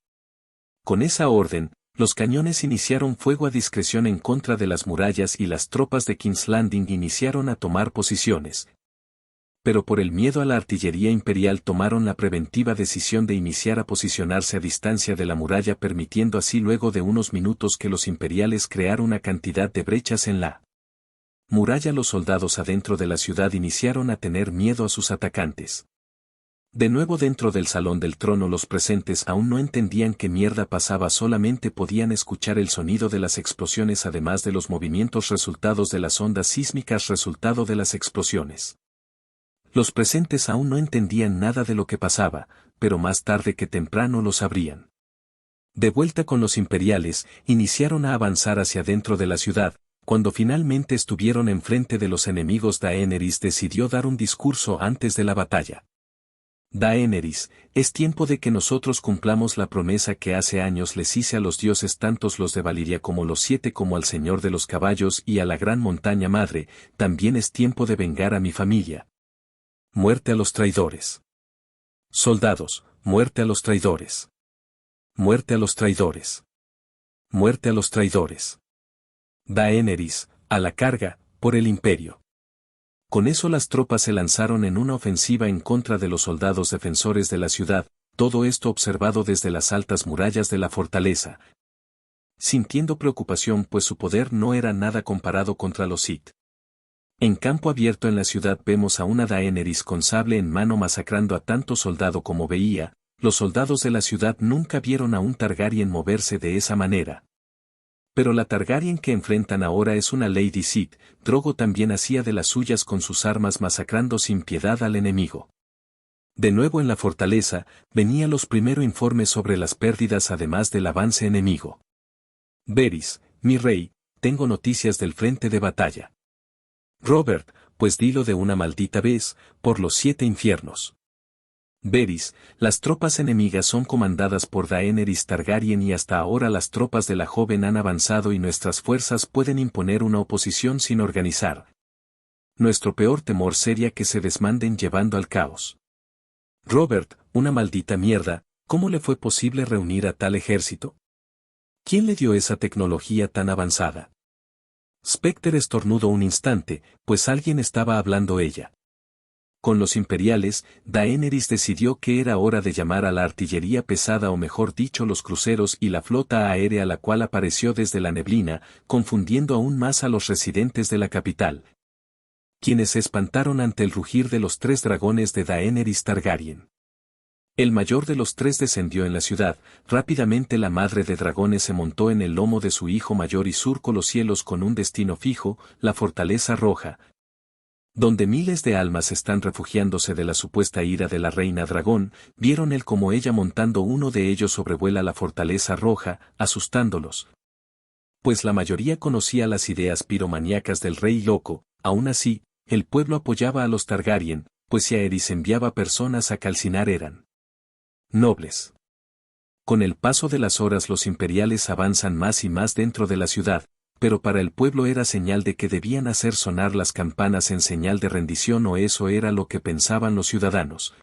Con esa orden, los cañones iniciaron fuego a discreción en contra de las murallas y las tropas de King's Landing iniciaron a tomar posiciones. Pero por el miedo a la artillería imperial tomaron la preventiva decisión de iniciar a posicionarse a distancia de la muralla, permitiendo así luego de unos minutos que los imperiales crearan una cantidad de brechas en la muralla. Los soldados adentro de la ciudad iniciaron a tener miedo a sus atacantes. De nuevo dentro del salón del trono los presentes aún no entendían qué mierda pasaba, solamente podían escuchar el sonido de las explosiones además de los movimientos resultados de las ondas sísmicas resultado de las explosiones. Los presentes aún no entendían nada de lo que pasaba, pero más tarde que temprano lo sabrían. De vuelta con los imperiales, iniciaron a avanzar hacia dentro de la ciudad. Cuando finalmente estuvieron enfrente de los enemigos, Daenerys decidió dar un discurso antes de la batalla. Daenerys, es tiempo de que nosotros cumplamos la promesa que hace años les hice a los dioses, tantos los de Valyria como los 7 como al Señor de los Caballos y a la Gran Montaña Madre. También es tiempo de vengar a mi familia. Muerte a los traidores. Soldados, muerte a los traidores. Muerte a los traidores. Muerte a los traidores. Daenerys, a la carga, por el imperio. Con eso las tropas se lanzaron en una ofensiva en contra de los soldados defensores de la ciudad, todo esto observado desde las altas murallas de la fortaleza. Sintiendo preocupación pues su poder no era nada comparado contra los Sith. En campo abierto en la ciudad vemos a una Daenerys con sable en mano masacrando a tanto soldado como veía. Los soldados de la ciudad nunca vieron a un Targaryen moverse de esa manera. Pero la Targaryen que enfrentan ahora es una Lady Sith. Drogo también hacía de las suyas con sus armas masacrando sin piedad al enemigo. De nuevo en la fortaleza, venían los primeros informes sobre las pérdidas además del avance enemigo. Varys, mi rey, tengo noticias del frente de batalla. Robert, pues dilo de una maldita vez, por los 7 infiernos. Varys, las tropas enemigas son comandadas por Daenerys Targaryen y hasta ahora las tropas de la joven han avanzado y nuestras fuerzas pueden imponer una oposición sin organizar. Nuestro peor temor sería que se desmanden llevando al caos. Robert, una maldita mierda, ¿cómo le fue posible reunir a tal ejército? ¿Quién le dio esa tecnología tan avanzada? Spectre estornudó un instante, pues alguien estaba hablando ella. Con los imperiales, Daenerys decidió que era hora de llamar a la artillería pesada o mejor dicho los cruceros y la flota aérea la cual apareció desde la neblina, confundiendo aún más a los residentes de la capital. Quienes se espantaron ante el rugir de los 3 dragones de Daenerys Targaryen. El mayor de los 3 descendió en la ciudad, rápidamente la madre de dragones se montó en el lomo de su hijo mayor y surcó los cielos con un destino fijo, la Fortaleza Roja, donde miles de almas están refugiándose de la supuesta ira de la reina dragón. Vieron él como ella montando uno de ellos sobrevuela la Fortaleza Roja, asustándolos. Pues la mayoría conocía las ideas piromaníacas del Rey Loco. Aún así, el pueblo apoyaba a los Targaryen, pues si Aerys enviaba personas a calcinar eran nobles. Con el paso de las horas los imperiales avanzan más y más dentro de la ciudad, pero para el pueblo era señal de que debían hacer sonar las campanas en señal de rendición, o eso era lo que pensaban los ciudadanos.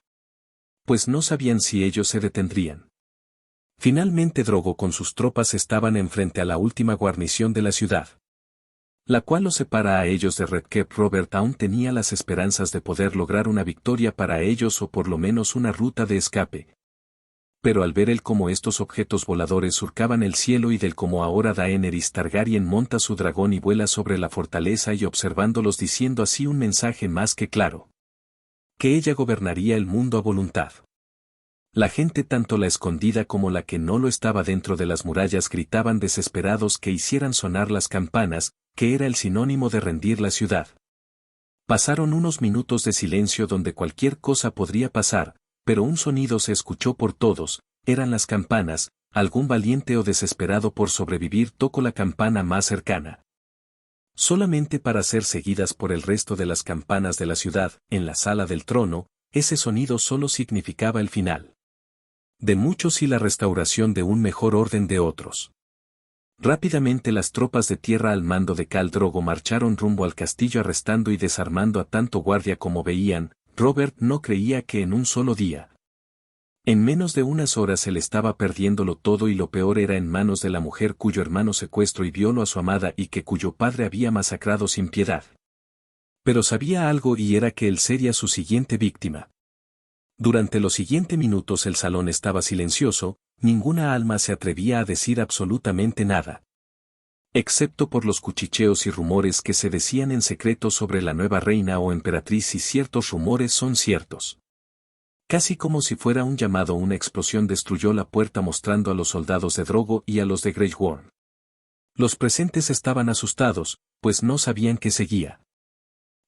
Pues no sabían si ellos se detendrían. Finalmente Drogo con sus tropas estaban enfrente a la última guarnición de la ciudad, la cual los separa a ellos de Red Keep. Robert aún tenía las esperanzas de poder lograr una victoria para ellos, o por lo menos una ruta de escape. Pero al ver el cómo estos objetos voladores surcaban el cielo y del cómo ahora Daenerys Targaryen monta su dragón y vuela sobre la fortaleza, y observándolos diciendo así un mensaje más que claro: que ella gobernaría el mundo a voluntad. La gente, tanto la escondida como la que no lo estaba dentro de las murallas, gritaban desesperados que hicieran sonar las campanas, que era el sinónimo de rendir la ciudad. Pasaron unos minutos de silencio donde cualquier cosa podría pasar, pero un sonido se escuchó por todos: eran las campanas. Algún valiente o desesperado por sobrevivir tocó la campana más cercana, solamente para ser seguidas por el resto de las campanas de la ciudad. En la sala del trono, ese sonido solo significaba el final de muchos y la restauración de un mejor orden de otros. Rápidamente las tropas de tierra al mando de Khal Drogo marcharon rumbo al castillo, arrestando y desarmando a tanto guardia como veían. Robert no creía que en un solo día, en menos de unas horas, él estaba perdiéndolo todo, y lo peor era en manos de la mujer cuyo hermano secuestró y violó a su amada y que cuyo padre había masacrado sin piedad. Pero sabía algo, y era que él sería su siguiente víctima. Durante los siguientes minutos el salón estaba silencioso, ninguna alma se atrevía a decir absolutamente nada, excepto por los cuchicheos y rumores que se decían en secreto sobre la nueva reina o emperatriz, y ciertos rumores son ciertos. Casi como si fuera un llamado, una explosión destruyó la puerta mostrando a los soldados de Drogo y a los de Grey Worm. Los presentes estaban asustados, pues no sabían qué seguía.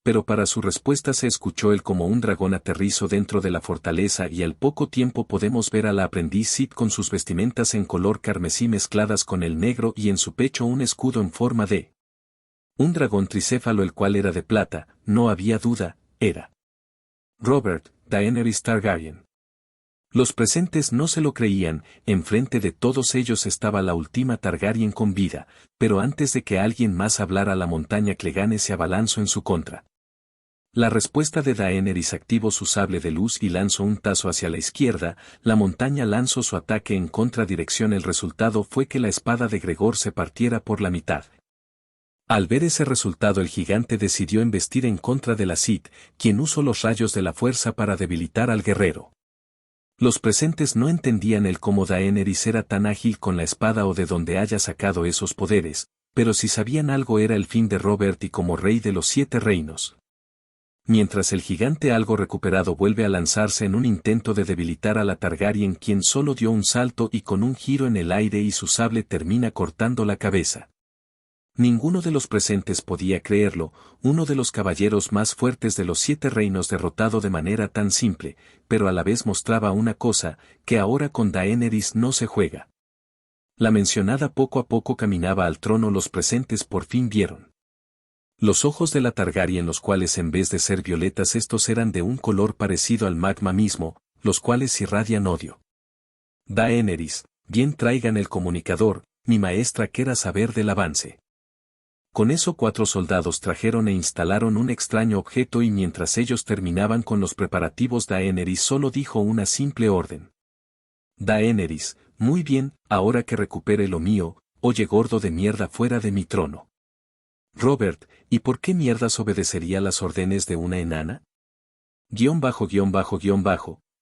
Pero para su respuesta se escuchó el como un dragón aterrizó dentro de la fortaleza, y al poco tiempo podemos ver a la aprendiz Sith con sus vestimentas en color carmesí mezcladas con el negro, y en su pecho un escudo en forma de un dragón tricéfalo, el cual era de plata. No había duda, era Robert, Daenerys Targaryen. Los presentes no se lo creían. Enfrente de todos ellos estaba la última Targaryen con vida, pero antes de que alguien más hablara, la montaña Clegane se abalanzó en su contra. La respuesta de Daenerys activó su sable de luz y lanzó un tazo hacia la izquierda. La montaña lanzó su ataque en contradirección. El resultado fue que la espada de Gregor se partiera por la mitad. Al ver ese resultado, el gigante decidió embestir en contra de la Sith, quien usó los rayos de la fuerza para debilitar al guerrero. Los presentes no entendían el cómo Daenerys era tan ágil con la espada o de dónde haya sacado esos poderes, pero si sabían algo era el fin de Robert y como rey de los 7 reinos. Mientras el gigante, algo recuperado, vuelve a lanzarse en un intento de debilitar a la Targaryen, quien solo dio un salto y con un giro en el aire y su sable termina cortando la cabeza. Ninguno de los presentes podía creerlo, uno de los caballeros más fuertes de los 7 reinos derrotado de manera tan simple, pero a la vez mostraba una cosa, que ahora con Daenerys no se juega. La mencionada poco a poco caminaba al trono. Los presentes por fin vieron los ojos de la Targaryen, los cuales en vez de ser violetas estos eran de un color parecido al magma mismo, los cuales irradian odio. Daenerys, bien, traigan el comunicador, mi maestra quiera saber del avance. Con eso 4 soldados trajeron e instalaron un extraño objeto, y mientras ellos terminaban con los preparativos, Daenerys solo dijo una simple orden. Daenerys, muy bien, ahora que recupere lo mío, oye gordo de mierda, fuera de mi trono. Robert, ¿y por qué mierdas obedecería las órdenes de una enana?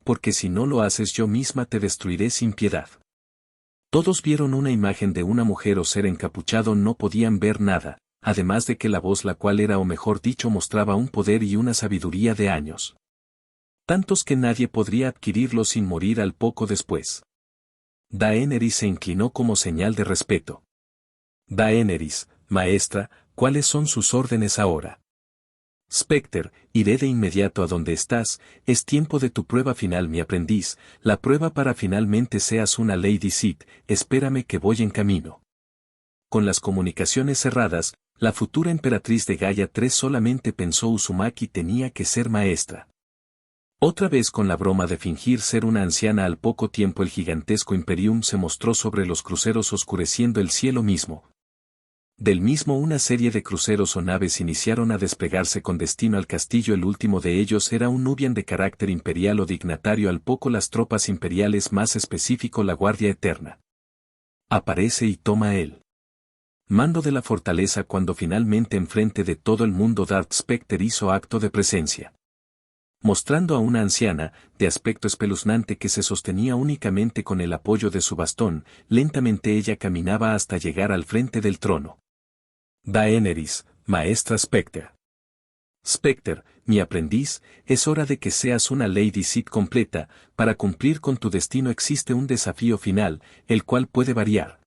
Porque si no lo haces yo misma te destruiré sin piedad. Todos vieron una imagen de una mujer o ser encapuchado, no podían ver nada, además de que la voz, la cual era, o mejor dicho, mostraba un poder y una sabiduría de años. Tantos que nadie podría adquirirlo sin morir al poco después. Daenerys se inclinó como señal de respeto. Daenerys, maestra, ¿cuáles son sus órdenes ahora? Specter, iré de inmediato a donde estás, es tiempo de tu prueba final, mi aprendiz, la prueba para finalmente seas una Lady Sith, espérame que voy en camino. Con las comunicaciones cerradas, la futura emperatriz de Gaia 3 solamente pensó Uzumaki tenía que ser maestra. Otra vez con la broma de fingir ser una anciana. Al poco tiempo el gigantesco Imperium se mostró sobre los cruceros oscureciendo el cielo mismo. Del mismo una serie de cruceros o naves iniciaron a desplegarse con destino al castillo. El último de ellos era un Nubian de carácter imperial o dignatario, al poco las tropas imperiales, más específico la Guardia Eterna. Aparece y toma el mando de la fortaleza cuando finalmente enfrente de todo el mundo Darth Specter hizo acto de presencia. Mostrando a una anciana, de aspecto espeluznante, que se sostenía únicamente con el apoyo de su bastón, lentamente ella caminaba hasta llegar al frente del trono. Daenerys, maestra Specter. Specter, mi aprendiz, es hora de que seas una Lady Sith completa. Para cumplir con tu destino existe un desafío final, el cual puede variar.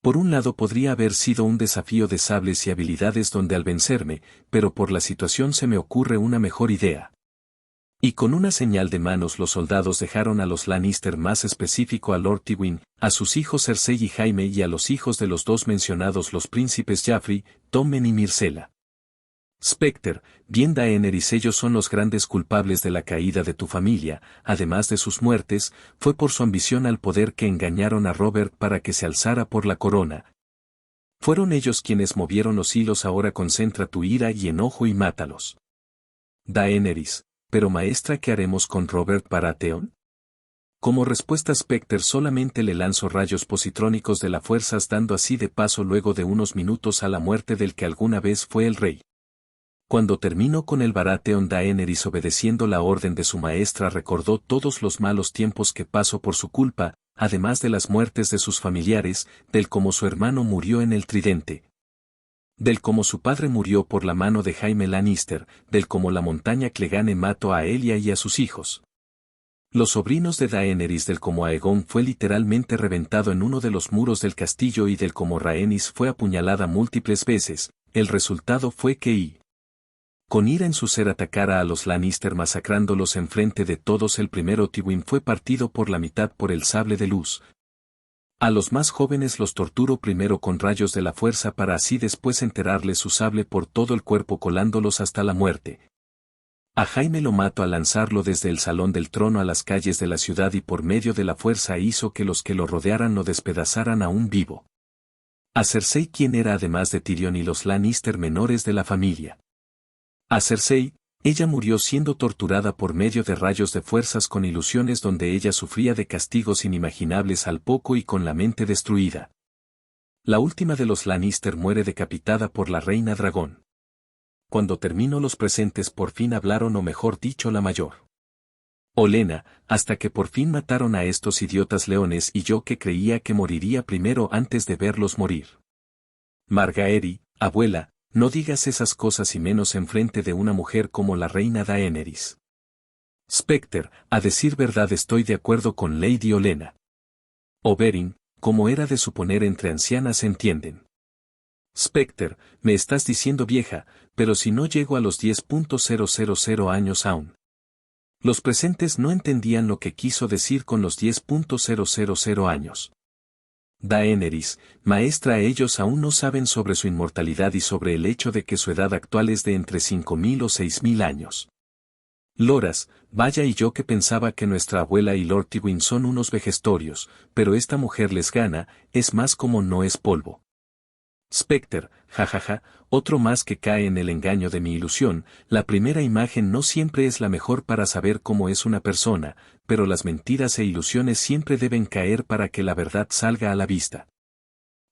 Por un lado podría haber sido un desafío de sables y habilidades donde al vencerme, pero por la situación se me ocurre una mejor idea. Y con una señal de manos los soldados dejaron a los Lannister, más específico a Lord Tywin, a sus hijos Cersei y Jaime, y a los hijos de los dos mencionados los príncipes Joffrey, Tommen y Myrcella. Specter, bien Daenerys, ellos son los grandes culpables de la caída de tu familia. Además de sus muertes, fue por su ambición al poder que engañaron a Robert para que se alzara por la corona. Fueron ellos quienes movieron los hilos. Ahora concentra tu ira y enojo y mátalos. Daenerys, pero maestra, ¿qué haremos con Robert Baratheon? Como respuesta Specter solamente le lanzó rayos positrónicos de las fuerzas, dando así de paso luego de unos minutos a la muerte del que alguna vez fue el rey. Cuando terminó con el Baratheon, Daenerys, obedeciendo la orden de su maestra, recordó todos los malos tiempos que pasó por su culpa, además de las muertes de sus familiares, del cómo su hermano murió en el Tridente, del cómo su padre murió por la mano de Jaime Lannister, del cómo la montaña Clegane mató a Elia y a sus hijos. Los sobrinos de Daenerys, del cómo Aegon fue literalmente reventado en uno de los muros del castillo y del cómo Rhaenys fue apuñalada múltiples veces. El resultado fue que con ira en su ser atacara a los Lannister, masacrándolos enfrente de todos. El primero Tywin fue partido por la mitad por el sable de luz. A los más jóvenes los torturó primero con rayos de la fuerza para así después enterrarles su sable por todo el cuerpo, colándolos hasta la muerte. A Jaime lo mató al lanzarlo desde el salón del trono a las calles de la ciudad y por medio de la fuerza hizo que los que lo rodearan lo despedazaran aún vivo. A Cersei, quien era además de Tyrion y los Lannister menores de la familia. A Cersei, ella murió siendo torturada por medio de rayos de fuerzas con ilusiones, donde ella sufría de castigos inimaginables al poco y con la mente destruida. La última de los Lannister muere decapitada por la reina dragón. Cuando terminó, los presentes por fin hablaron, o mejor dicho la mayor Olenna, hasta que por fin mataron a estos idiotas leones, y yo que creía que moriría primero antes de verlos morir. Margaery, abuela, no digas esas cosas y menos enfrente de una mujer como la reina Daenerys. Specter, a decir verdad estoy de acuerdo con Lady Olenna. Oberyn, como era de suponer, entre ancianas se entienden. Specter, me estás diciendo vieja, pero si no llego a los 10.000 años aún. Los presentes no entendían lo que quiso decir con los 10.000 años. Daenerys, maestra, ellos aún no saben sobre su inmortalidad y sobre el hecho de que su edad actual es de entre 5.000 o 6.000 años. Loras, vaya, y yo que pensaba que nuestra abuela y Lord Tywin son unos vejestorios, pero esta mujer les gana, es más como no es polvo. Specter, jajaja, otro más que cae en el engaño de mi ilusión. La primera imagen no siempre es la mejor para saber cómo es una persona, pero las mentiras e ilusiones siempre deben caer para que la verdad salga a la vista.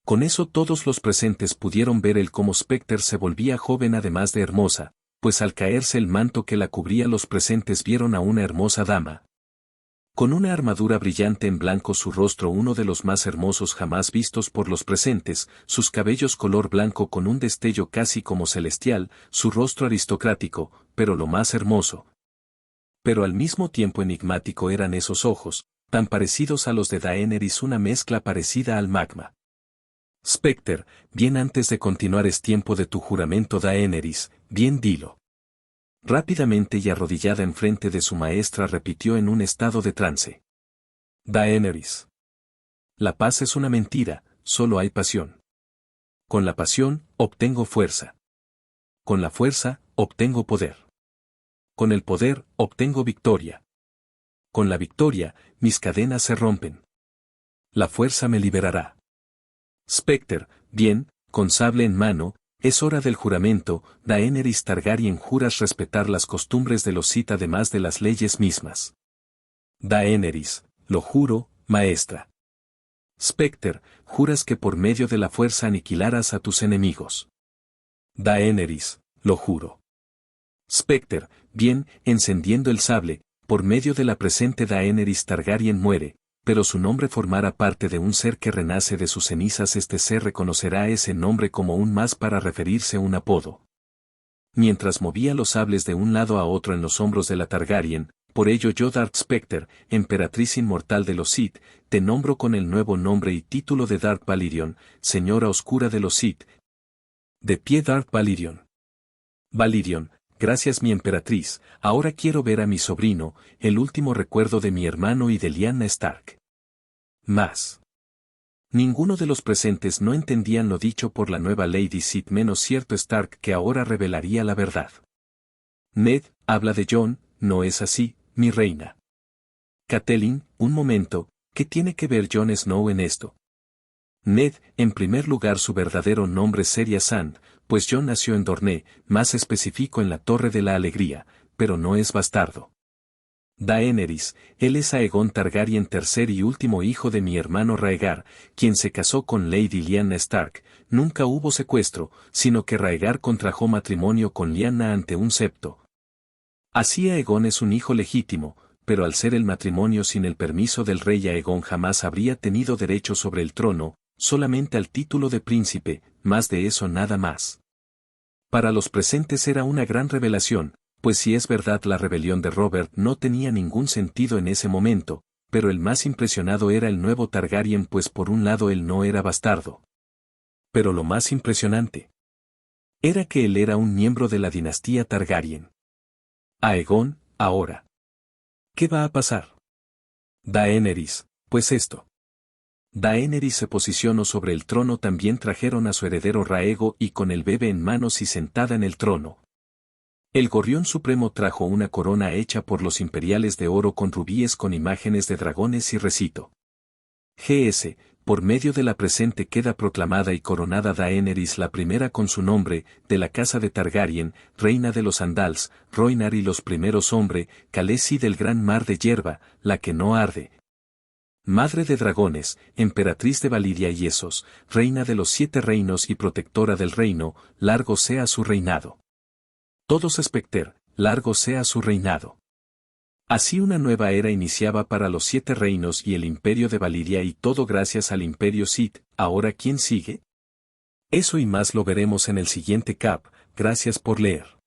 Con eso todos los presentes pudieron ver el cómo Specter se volvía joven, además de hermosa, pues al caerse el manto que la cubría, los presentes vieron a una hermosa dama. Con una armadura brillante en blanco, su rostro uno de los más hermosos jamás vistos por los presentes, sus cabellos color blanco con un destello casi como celestial, su rostro aristocrático, pero lo más hermoso. Pero al mismo tiempo enigmático eran esos ojos, tan parecidos a los de Daenerys, una mezcla parecida al magma. Specter, bien, antes de continuar es tiempo de tu juramento. Daenerys, bien, dilo. Rápidamente y arrodillada enfrente de su maestra repitió en un estado de trance. Daenerys. La paz es una mentira, solo hay pasión. Con la pasión, obtengo fuerza. Con la fuerza, obtengo poder. Con el poder, obtengo victoria. Con la victoria, mis cadenas se rompen. La fuerza me liberará. Specter, bien, con sable en mano, es hora del juramento, Daenerys Targaryen juras respetar las costumbres de los Sith además de las leyes mismas. Daenerys, lo juro, maestra. Specter, juras que por medio de la fuerza aniquilarás a tus enemigos. Daenerys, lo juro. Specter, bien, encendiendo el sable, por medio de la presente Daenerys Targaryen muere, pero su nombre formará parte de un ser que renace de sus cenizas. Este ser reconocerá ese nombre como un más para referirse a un apodo. Mientras movía los sables de un lado a otro en los hombros de la Targaryen, por ello yo Dark Specter, emperatriz inmortal de los Sith, te nombro con el nuevo nombre y título de Dark Valyrian, señora oscura de los Sith. De pie Dark Valyrian. Valyrian, gracias mi emperatriz, ahora quiero ver a mi sobrino, el último recuerdo de mi hermano y de Lyanna Stark. Más. Ninguno de los presentes no entendían lo dicho por la nueva Lady Sith menos cierto Stark que ahora revelaría la verdad. Ned, habla de Jon, no es así, mi reina. Catelyn, un momento, ¿qué tiene que ver Jon Snow en esto? Ned, en primer lugar su verdadero nombre sería Sand, pues Jon nació en Dorne, más específico en la Torre de la Alegría, pero no es bastardo. Daenerys, él es Aegon Targaryen tercer y último hijo de mi hermano Rhaegar, quien se casó con Lady Lyanna Stark. Nunca hubo secuestro, sino que Rhaegar contrajo matrimonio con Lyanna ante un septo. Así Aegon es un hijo legítimo, pero al ser el matrimonio sin el permiso del rey Aegon jamás habría tenido derecho sobre el trono, solamente al título de príncipe, más de eso nada más. Para los presentes era una gran revelación, pues si es verdad la rebelión de Robert no tenía ningún sentido en ese momento, pero el más impresionado era el nuevo Targaryen pues por un lado él no era bastardo. Pero lo más impresionante era que él era un miembro de la dinastía Targaryen. Aegon, ahora. ¿Qué va a pasar? Daenerys, pues esto. Daenerys se posicionó sobre el trono, también trajeron a su heredero Rhaego y con el bebé en manos y sentada en el trono. El gorrión supremo trajo una corona hecha por los imperiales de oro con rubíes con imágenes de dragones y recito. Gs. Por medio de la presente queda proclamada y coronada Daenerys la primera con su nombre, de la casa de Targaryen, reina de los Andals, Rhoynar y los primeros hombre, Khaleesi del gran mar de hierba, la que no arde. Madre de dragones, emperatriz de Valyria y Essos, reina de los 7 reinos y protectora del reino, largo sea su reinado. Todos Specter, largo sea su reinado. Así una nueva era iniciaba para los 7 reinos y el imperio de Valyria y todo gracias al imperio Sith. ¿Ahora quién sigue? Eso y más lo veremos en el siguiente cap. Gracias por leer.